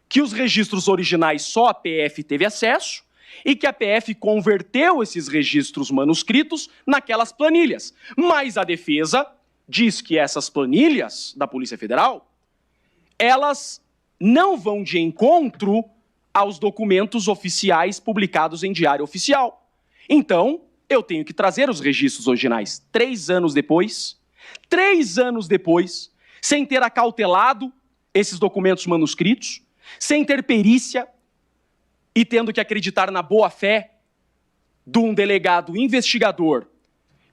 que os registros originais só a PF teve acesso e que a PF converteu esses registros manuscritos naquelas planilhas. Mas a defesa diz que essas planilhas da Polícia Federal, elas não vão de encontro aos documentos oficiais publicados em Diário Oficial. Então, eu tenho que trazer os registros originais 3 anos depois, sem ter acautelado esses documentos manuscritos, sem ter perícia e tendo que acreditar na boa-fé de um delegado investigador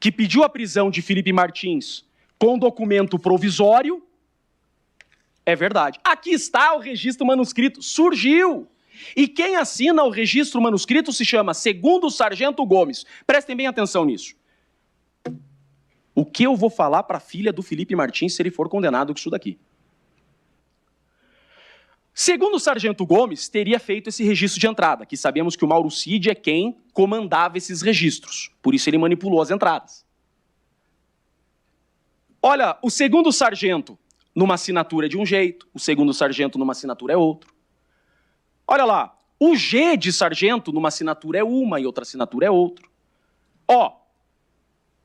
que pediu a prisão de Felipe Martins com documento provisório. É verdade. Aqui está o registro manuscrito. Surgiu. E quem assina o registro manuscrito se chama Segundo Sargento Gomes. Prestem bem atenção nisso. O que eu vou falar para a filha do Felipe Martins se ele for condenado com isso daqui? Segundo o Sargento Gomes, teria feito esse registro de entrada, que sabemos que o Mauro Cid é quem comandava esses registros. Por isso ele manipulou as entradas. Olha, o segundo sargento numa assinatura é de um jeito, o segundo sargento numa assinatura é outro. Olha lá, o G de sargento numa assinatura é uma e outra assinatura é outro. Ó,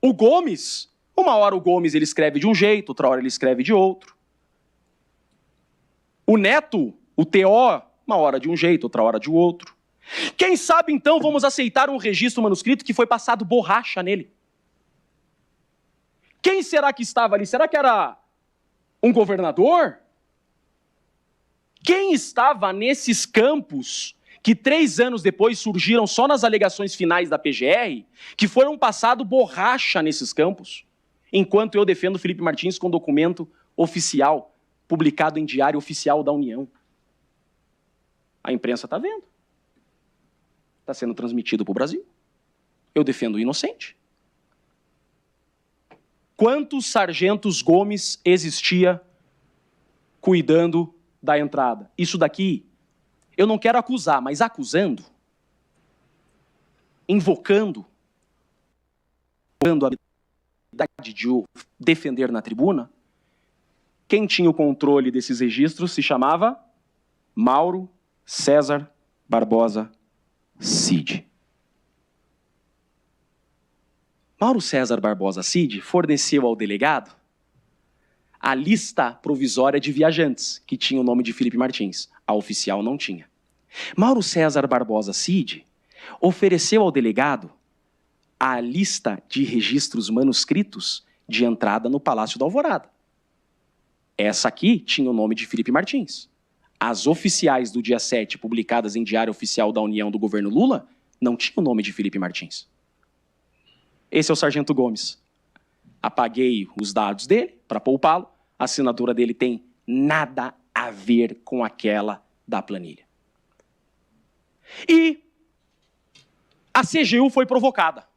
o Gomes, uma hora o Gomes ele escreve de um jeito, outra hora ele escreve de outro. O Neto, o TO, uma hora de um jeito, outra hora de outro. Quem sabe então vamos aceitar um registro manuscrito que foi passado borracha nele? Quem será que estava ali? Será que era um governador? Quem estava nesses campos que 3 anos depois surgiram só nas alegações finais da PGR, que foram passado borracha nesses campos, enquanto eu defendo Felipe Martins com documento oficial, publicado em Diário Oficial da União? A imprensa está vendo. Está sendo transmitido para o Brasil. Eu defendo o inocente. Quantos sargentos Gomes existia cuidando da entrada? Isso daqui, eu não quero acusar, mas acusando, invocando a habilidade de o defender na tribuna, quem tinha o controle desses registros se chamava Mauro César Barbosa Cid. Mauro César Barbosa Cid forneceu ao delegado a lista provisória de viajantes, que tinha o nome de Felipe Martins. A oficial não tinha. Mauro César Barbosa Cid ofereceu ao delegado a lista de registros manuscritos de entrada no Palácio da Alvorada. Essa aqui tinha o nome de Felipe Martins. As oficiais do dia 7, publicadas em Diário Oficial da União do governo Lula, não tinham o nome de Felipe Martins. Esse é o Sargento Gomes. Apaguei os dados dele para poupá-lo. A assinatura dele tem nada a ver com aquela da planilha. E a CGU foi provocada.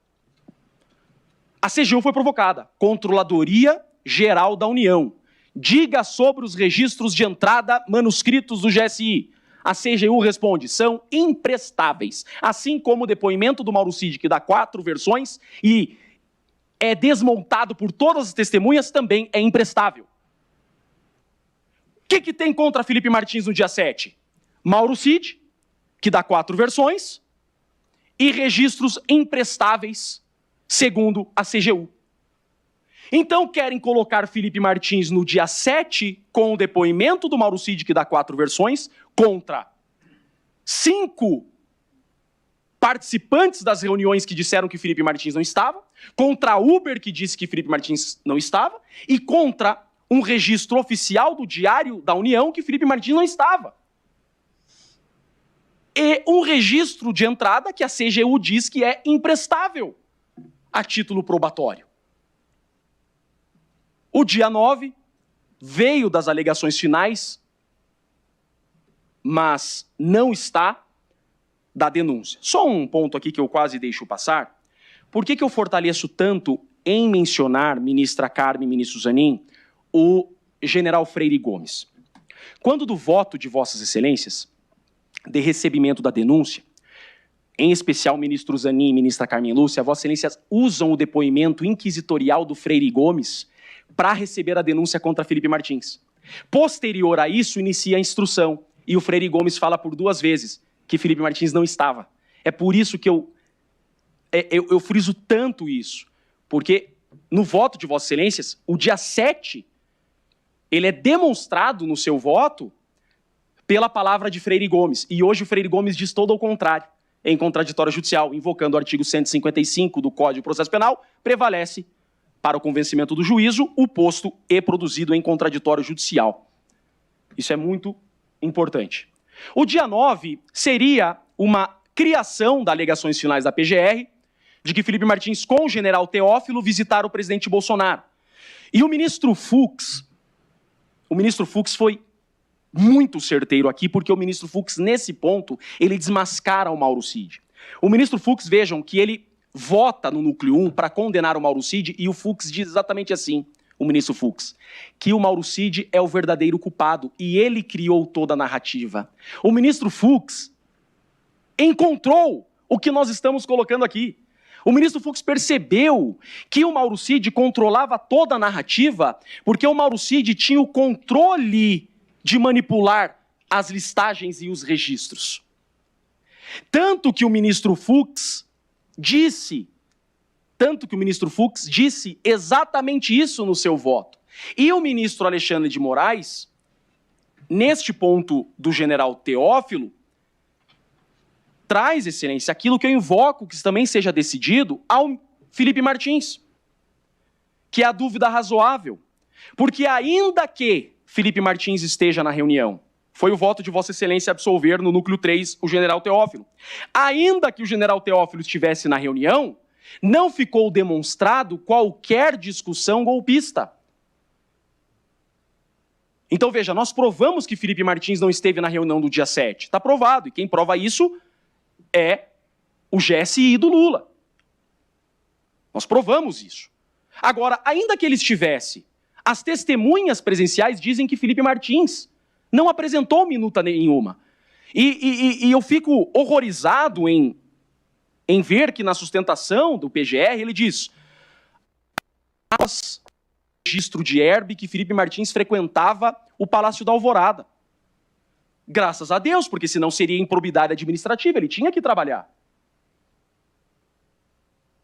A CGU foi provocada. Controladoria Geral da União. Diga sobre os registros de entrada manuscritos do GSI. A CGU responde, são imprestáveis. Assim como o depoimento do Mauro Cid, que dá 4 versões e é desmontado por todas as testemunhas, também é imprestável. O que tem contra Felipe Martins no dia 7? Mauro Cid, que dá 4 versões, e registros imprestáveis, segundo a CGU. Então querem colocar Felipe Martins no dia 7 com o depoimento do Mauro Cid, que dá 4 versões, contra 5 participantes das reuniões que disseram que Felipe Martins não estava, contra a Uber, que disse que Felipe Martins não estava, e contra um registro oficial do Diário da União que Felipe Martins não estava. E um registro de entrada que a CGU diz que é imprestável a título probatório. O dia 9 veio das alegações finais, mas não está da denúncia. Só um ponto aqui que eu quase deixo passar. Por que eu fortaleço tanto em mencionar, ministra Carmen e ministro Zanin, o general Freire Gomes? Quando do voto de Vossas Excelências, de recebimento da denúncia, em especial ministro Zanin e ministra Carmen Lúcia, Vossas Excelências usam o depoimento inquisitorial do Freire Gomes para receber a denúncia contra Felipe Martins. Posterior a isso, inicia a instrução, e o Freire Gomes fala por 2 vezes que Felipe Martins não estava. É por isso que eu friso tanto isso, porque no voto de Vossas Excelências, o dia 7, ele é demonstrado no seu voto pela palavra de Freire Gomes. E hoje o Freire Gomes diz todo ao contrário, em contraditório judicial, invocando o artigo 155 do Código de Processo Penal, prevalece para o convencimento do juízo o posto e produzido em contraditório judicial. Isso é muito importante. O dia 9 seria uma criação das alegações finais da PGR, de que Felipe Martins com o general Teófilo visitaram o presidente Bolsonaro. E o ministro Fux foi muito certeiro aqui, porque o ministro Fux, nesse ponto, ele desmascara o Mauro Cid. O ministro Fux, vejam, que ele vota no núcleo 1 para condenar o Mauro Cid, e o Fux diz exatamente assim, o ministro Fux, que o Mauro Cid é o verdadeiro culpado, e ele criou toda a narrativa. O ministro Fux encontrou o que nós estamos colocando aqui. O ministro Fux percebeu que o Mauro Cid controlava toda a narrativa, porque o Mauro Cid tinha o controle de manipular as listagens e os registros. Tanto que o ministro Fux disse exatamente isso no seu voto. E o ministro Alexandre de Moraes, neste ponto do general Teófilo, traz, Excelência, aquilo que eu invoco que também seja decidido ao Felipe Martins, que é a dúvida razoável. Porque ainda que Felipe Martins esteja na reunião, foi o voto de Vossa Excelência absolver no núcleo 3 o general Teófilo. Ainda que o general Teófilo estivesse na reunião, não ficou demonstrado qualquer discussão golpista. Então, veja, nós provamos que Felipe Martins não esteve na reunião do dia 7. Está provado, e quem prova isso é o GSI do Lula. Nós provamos isso. Agora, ainda que ele estivesse, as testemunhas presenciais dizem que Felipe Martins não apresentou minuta nenhuma. E eu fico horrorizado em ver que na sustentação do PGR ele diz: após registro de herbe que Felipe Martins frequentava o Palácio da Alvorada. Graças a Deus, porque senão seria improbidade administrativa, ele tinha que trabalhar.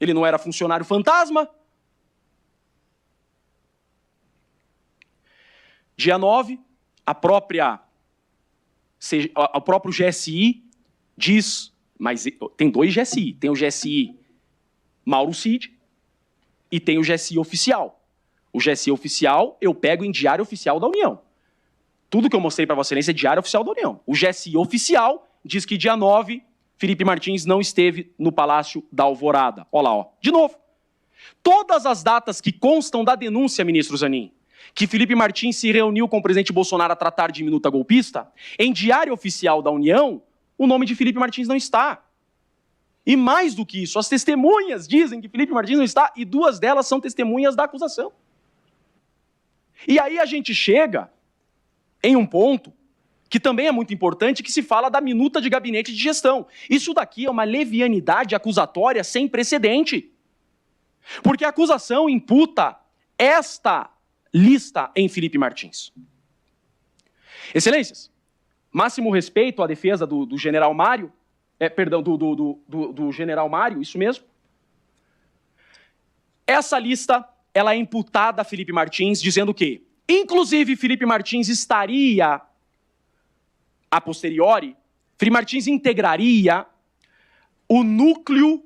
Ele não era funcionário fantasma. Dia 9, o próprio GSI diz, mas tem dois GSI, tem o GSI Mauro Cid e tem o GSI oficial. O GSI oficial eu pego em Diário Oficial da União. Tudo que eu mostrei para Vossa Excelência é Diário Oficial da União. O GSI oficial diz que dia 9, Felipe Martins não esteve no Palácio da Alvorada. Olha lá, ó. De novo. Todas as datas que constam da denúncia, ministro Zanin, que Felipe Martins se reuniu com o presidente Bolsonaro a tratar de minuta golpista, em Diário Oficial da União, o nome de Felipe Martins não está. E mais do que isso, as testemunhas dizem que Felipe Martins não está, e duas delas são testemunhas da acusação. E aí a gente chega em um ponto que também é muito importante, que se fala da minuta de gabinete de gestão. Isso daqui é uma levianidade acusatória sem precedente. Porque a acusação imputa esta lista em Felipe Martins. Excelências, máximo respeito à defesa do general Mário, do general Mário, isso mesmo. Essa lista, ela é imputada a Felipe Martins, dizendo que, inclusive, Felipe Martins estaria, a posteriori, Felipe Martins integraria o núcleo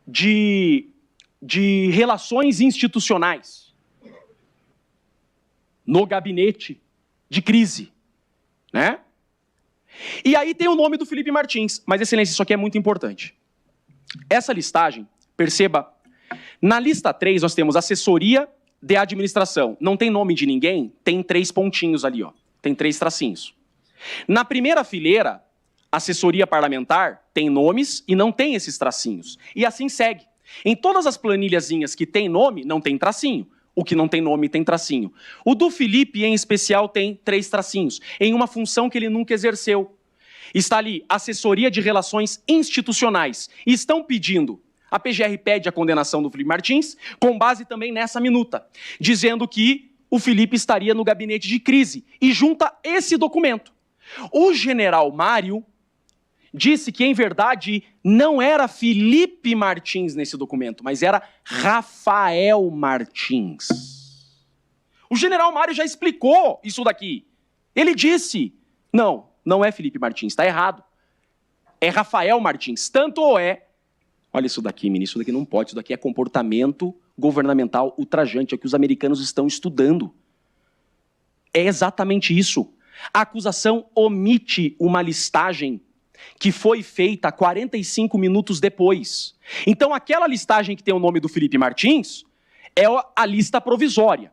de relações institucionais no gabinete de crise, né? E aí tem o nome do Felipe Martins, mas, Excelência, isso aqui é muito importante. Essa listagem, perceba, na lista 3 nós temos assessoria de administração. Não tem nome de ninguém, tem 3 pontinhos ali, ó. Tem 3 tracinhos. Na primeira fileira, assessoria parlamentar, tem nomes e não tem esses tracinhos. E assim segue. Em todas as planilhazinhas que tem nome, não tem tracinho. O que não tem nome tem tracinho. O do Felipe, em especial, tem 3 tracinhos, em uma função que ele nunca exerceu. Está ali, assessoria de relações institucionais. E estão pedindo, a PGR pede a condenação do Felipe Martins, com base também nessa minuta, dizendo que o Felipe estaria no gabinete de crise, e junta esse documento. O general Mário disse que, em verdade, não era Felipe Martins nesse documento, mas era Rafael Martins. O general Mário já explicou isso daqui. Ele disse, não é Felipe Martins, está errado. É Rafael Martins. Tanto é, olha isso daqui, ministro, isso daqui não pode, isso daqui é comportamento governamental ultrajante, é o que os americanos estão estudando. É exatamente isso. A acusação omite uma listagem que foi feita 45 minutos depois. Então, aquela listagem que tem o nome do Felipe Martins é a lista provisória.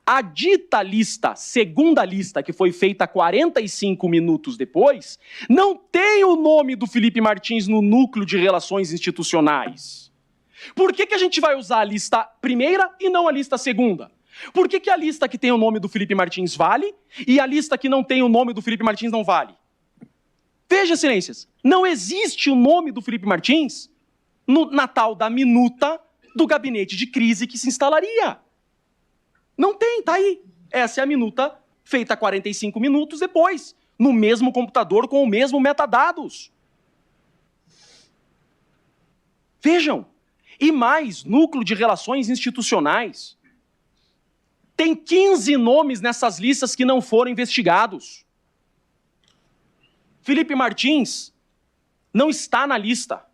A dita lista, segunda lista, que foi feita 45 minutos depois, não tem o nome do Felipe Martins no núcleo de relações institucionais. Por que a gente vai usar a lista primeira e não a lista segunda? Por que a lista que tem o nome do Felipe Martins vale e a lista que não tem o nome do Felipe Martins não vale? Veja, excelências, não existe o nome do Felipe Martins na tal da minuta do gabinete de crise que se instalaria. Não tem, tá aí. Essa é a minuta feita 45 minutos depois, no mesmo computador com o mesmo metadados. Vejam, e mais, núcleo de relações institucionais. Tem 15 nomes nessas listas que não foram investigados. Felipe Martins não está na lista.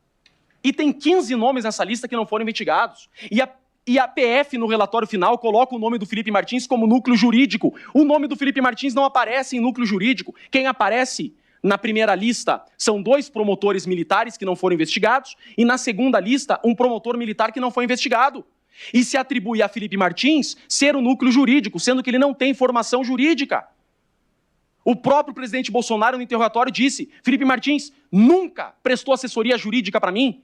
E tem 15 nomes nessa lista que não foram investigados. E a PF, no relatório final, coloca o nome do Felipe Martins como núcleo jurídico. O nome do Felipe Martins não aparece em núcleo jurídico. Quem aparece na primeira lista são 2 promotores militares que não foram investigados, e na segunda lista, um promotor militar que não foi investigado. E se atribui a Felipe Martins ser o núcleo jurídico, sendo que ele não tem formação jurídica. O próprio presidente Bolsonaro, no interrogatório, disse: Felipe Martins nunca prestou assessoria jurídica para mim.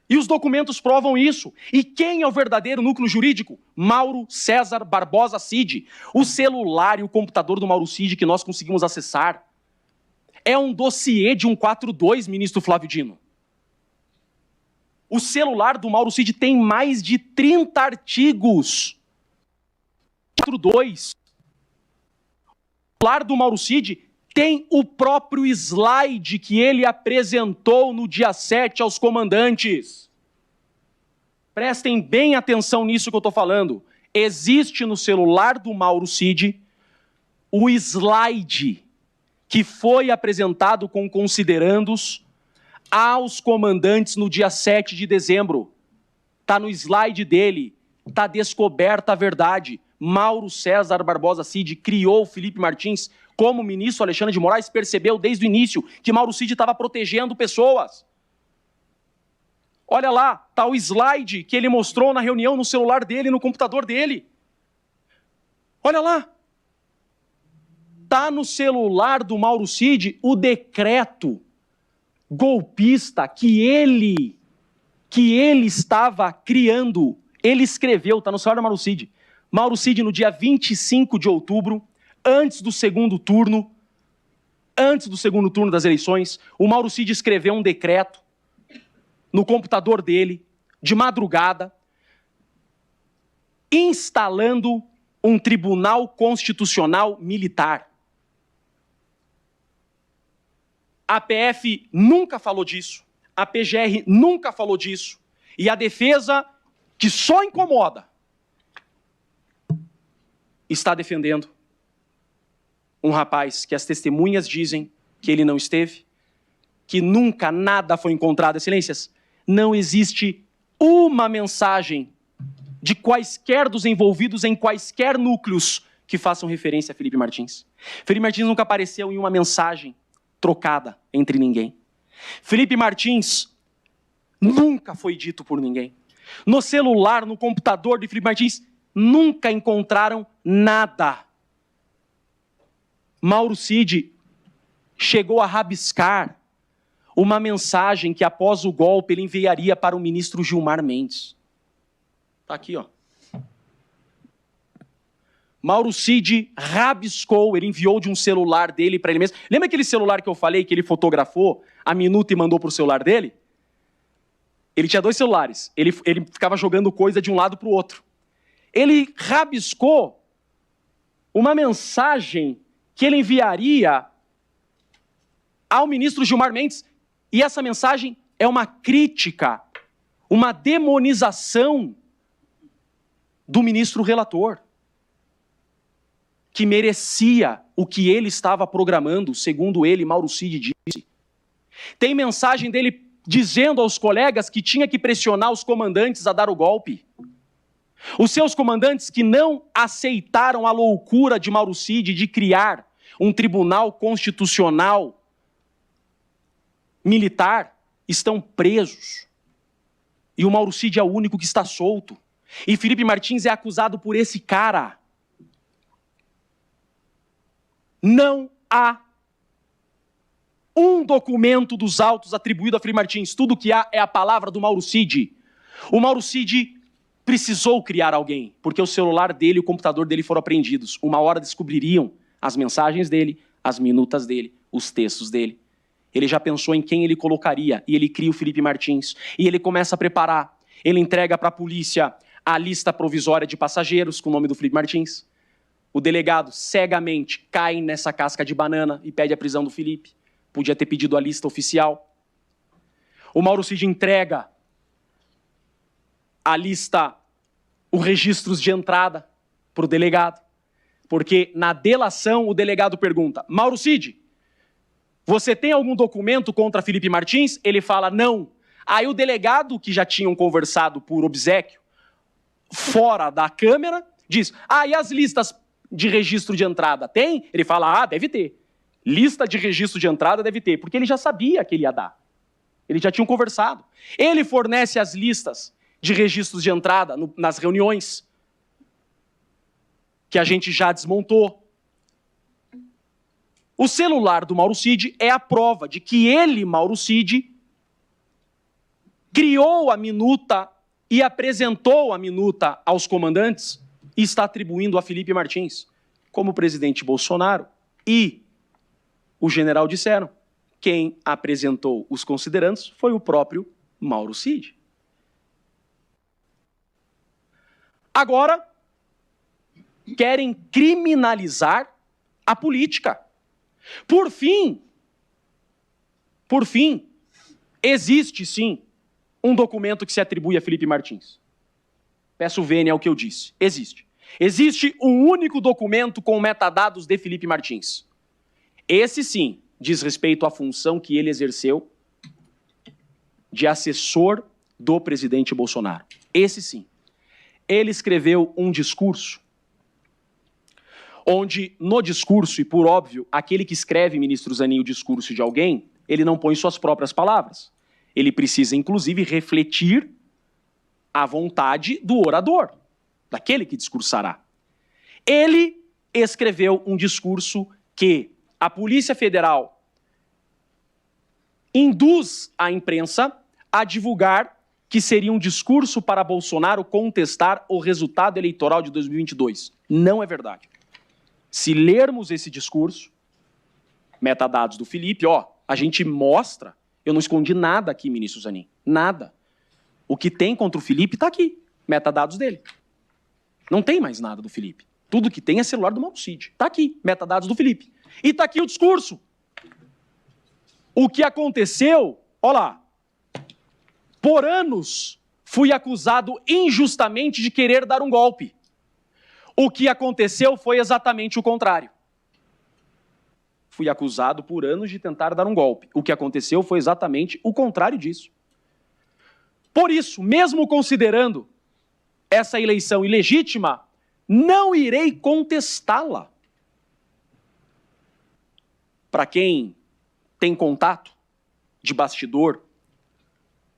E os documentos provam isso. E quem é o verdadeiro núcleo jurídico? Mauro César Barbosa Cid. O celular e o computador do Mauro Cid que nós conseguimos acessar é um dossiê de 142, ministro Flávio Dino. O celular do Mauro Cid tem mais de 30 artigos. 142. O celular do Mauro Cid tem o próprio slide que ele apresentou no dia 7 aos comandantes. Prestem bem atenção nisso que eu estou falando. Existe no celular do Mauro Cid o slide que foi apresentado com considerandos aos comandantes no dia 7 de dezembro. Está no slide dele, está descoberta a verdade. Mauro César Barbosa Cid criou o Felipe Martins, como o ministro Alexandre de Moraes percebeu desde o início que Mauro Cid estava protegendo pessoas. Olha lá, está o slide que ele mostrou na reunião no celular dele, no computador dele. Olha lá. Está no celular do Mauro Cid o decreto golpista que ele estava criando. Ele escreveu, está no celular do Mauro Cid. Mauro Cid, no dia 25 de outubro, antes do segundo turno das eleições, o Mauro Cid escreveu um decreto no computador dele, de madrugada, instalando um tribunal constitucional militar. A PF nunca falou disso, a PGR nunca falou disso, e a defesa, que só incomoda, está defendendo um rapaz que as testemunhas dizem que ele não esteve, que nunca nada foi encontrado. Excelências, não existe uma mensagem de quaisquer dos envolvidos em quaisquer núcleos que façam referência a Felipe Martins. Felipe Martins nunca apareceu em uma mensagem trocada entre ninguém. Felipe Martins nunca foi dito por ninguém. No celular, no computador de Felipe Martins, nunca encontraram nada. Mauro Cid chegou a rabiscar uma mensagem que, após o golpe, ele enviaria para o ministro Gilmar Mendes. Está aqui, ó. Mauro Cid rabiscou, ele enviou de um celular dele para ele mesmo. Lembra aquele celular que eu falei que ele fotografou a minuta e mandou para o celular dele? Ele tinha 2 celulares. Ele ficava jogando coisa de um lado para o outro. Ele rabiscou uma mensagem que ele enviaria ao ministro Gilmar Mendes, e essa mensagem é uma crítica, uma demonização do ministro relator, que merecia o que ele estava programando, segundo ele, Mauro Cid disse. Tem mensagem dele dizendo aos colegas que tinha que pressionar os comandantes a dar o golpe. Os seus comandantes que não aceitaram a loucura de Mauro Cid de criar um tribunal constitucional militar estão presos. E o Mauro Cid é o único que está solto. E Felipe Martins é acusado por esse cara. Não há um documento dos autos atribuído a Felipe Martins. Tudo que há é a palavra do Mauro Cid. O Mauro Cid precisou criar alguém, porque o celular dele e o computador dele foram apreendidos. Uma hora descobririam as mensagens dele, as minutas dele, os textos dele. Ele já pensou em quem ele colocaria, e ele cria o Felipe Martins. E ele começa a preparar. Ele entrega para a polícia a lista provisória de passageiros com o nome do Felipe Martins. O delegado, cegamente, cai nessa casca de banana e pede a prisão do Felipe. Podia ter pedido a lista oficial. O Mauro Cid entrega a lista, os registros de entrada para o delegado. Porque na delação o delegado pergunta: Mauro Cid, você tem algum documento contra Felipe Martins? Ele fala não. Aí o delegado, que já tinham conversado por obséquio, fora da câmera, diz: e as listas de registro de entrada tem? Ele fala: deve ter. Lista de registro de entrada deve ter, porque ele já sabia que ele ia dar. Eles já tinham conversado. Ele fornece as listas de registros de entrada nas reuniões que a gente já desmontou. O celular do Mauro Cid é a prova de que ele, Mauro Cid, criou a minuta e apresentou a minuta aos comandantes e está atribuindo a Felipe Martins. Como o presidente Bolsonaro e o general disseram, quem apresentou os considerandos foi o próprio Mauro Cid. Agora, querem criminalizar a política. Por fim, existe sim um documento que se atribui a Felipe Martins. Peço vênia ao que eu disse. Existe. Existe um único documento com metadados de Felipe Martins. Esse sim diz respeito à função que ele exerceu de assessor do presidente Bolsonaro. Esse sim. Ele escreveu um discurso onde, no discurso, e por óbvio, aquele que escreve, ministro Zanin, o discurso de alguém, ele não põe suas próprias palavras. Ele precisa, inclusive, refletir a vontade do orador, daquele que discursará. Ele escreveu um discurso que a Polícia Federal induz a imprensa a divulgar que seria um discurso para Bolsonaro contestar o resultado eleitoral de 2022. Não é verdade. Se lermos esse discurso, metadados do Felipe, a gente mostra, eu não escondi nada aqui, ministro Zanin, nada. O que tem contra o Felipe está aqui, metadados dele. Não tem mais nada do Felipe. Tudo que tem é celular do Mauro Cid. Está aqui, metadados do Felipe. E está aqui o discurso. O que aconteceu, olha lá, por anos fui acusado injustamente de querer dar um golpe. O que aconteceu foi exatamente o contrário. Fui acusado por anos de tentar dar um golpe. O que aconteceu foi exatamente o contrário disso. Por isso, mesmo considerando essa eleição ilegítima, não irei contestá-la. Para quem tem contato de bastidor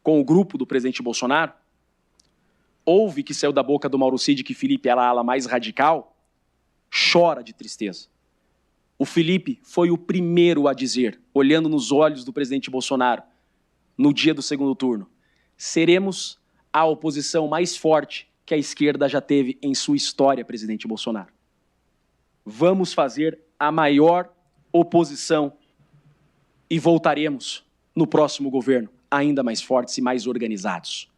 com o grupo do presidente Bolsonaro, ouve que saiu da boca do Mauro Cid que Felipe era a ala mais radical, chora de tristeza. O Felipe foi o primeiro a dizer, olhando nos olhos do presidente Bolsonaro, no dia do segundo turno, seremos a oposição mais forte que a esquerda já teve em sua história, presidente Bolsonaro. Vamos fazer a maior oposição e voltaremos no próximo governo ainda mais fortes e mais organizados.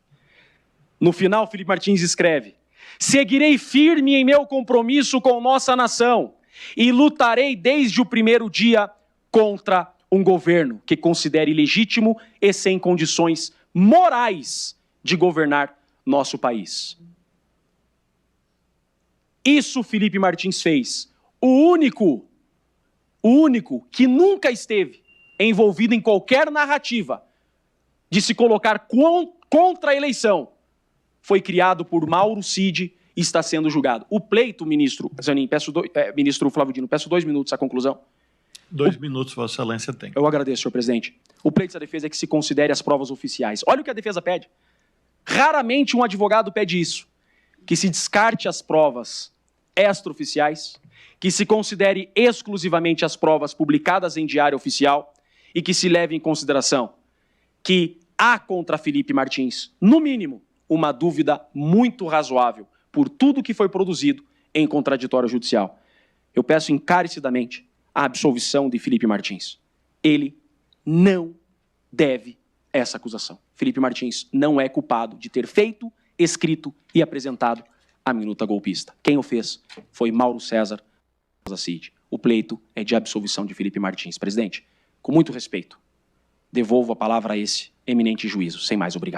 No final, Felipe Martins escreve: seguirei firme em meu compromisso com nossa nação e lutarei desde o primeiro dia contra um governo que considere ilegítimo e sem condições morais de governar nosso país. Isso Felipe Martins fez. O único que nunca esteve envolvido em qualquer narrativa de se colocar contra a eleição foi criado por Mauro Cid e está sendo julgado. O pleito, ministro Zanin, ministro Flávio Dino, peço 2 minutos à conclusão. 2 minutos, Vossa Excelência tem. Eu agradeço, senhor presidente. O pleito da defesa é que se considere as provas oficiais. Olha o que a defesa pede. Raramente um advogado pede isso. Que se descarte as provas extraoficiais, que se considere exclusivamente as provas publicadas em diário oficial e que se leve em consideração que há contra Felipe Martins, no mínimo, uma dúvida muito razoável por tudo que foi produzido em contraditório judicial. Eu peço encarecidamente a absolvição de Felipe Martins. Ele não deve essa acusação. Felipe Martins não é culpado de ter feito, escrito e apresentado a minuta golpista. Quem o fez foi Mauro César Cid. O pleito é de absolvição de Felipe Martins. Presidente, com muito respeito, devolvo a palavra a esse eminente juízo. Sem mais, obrigado.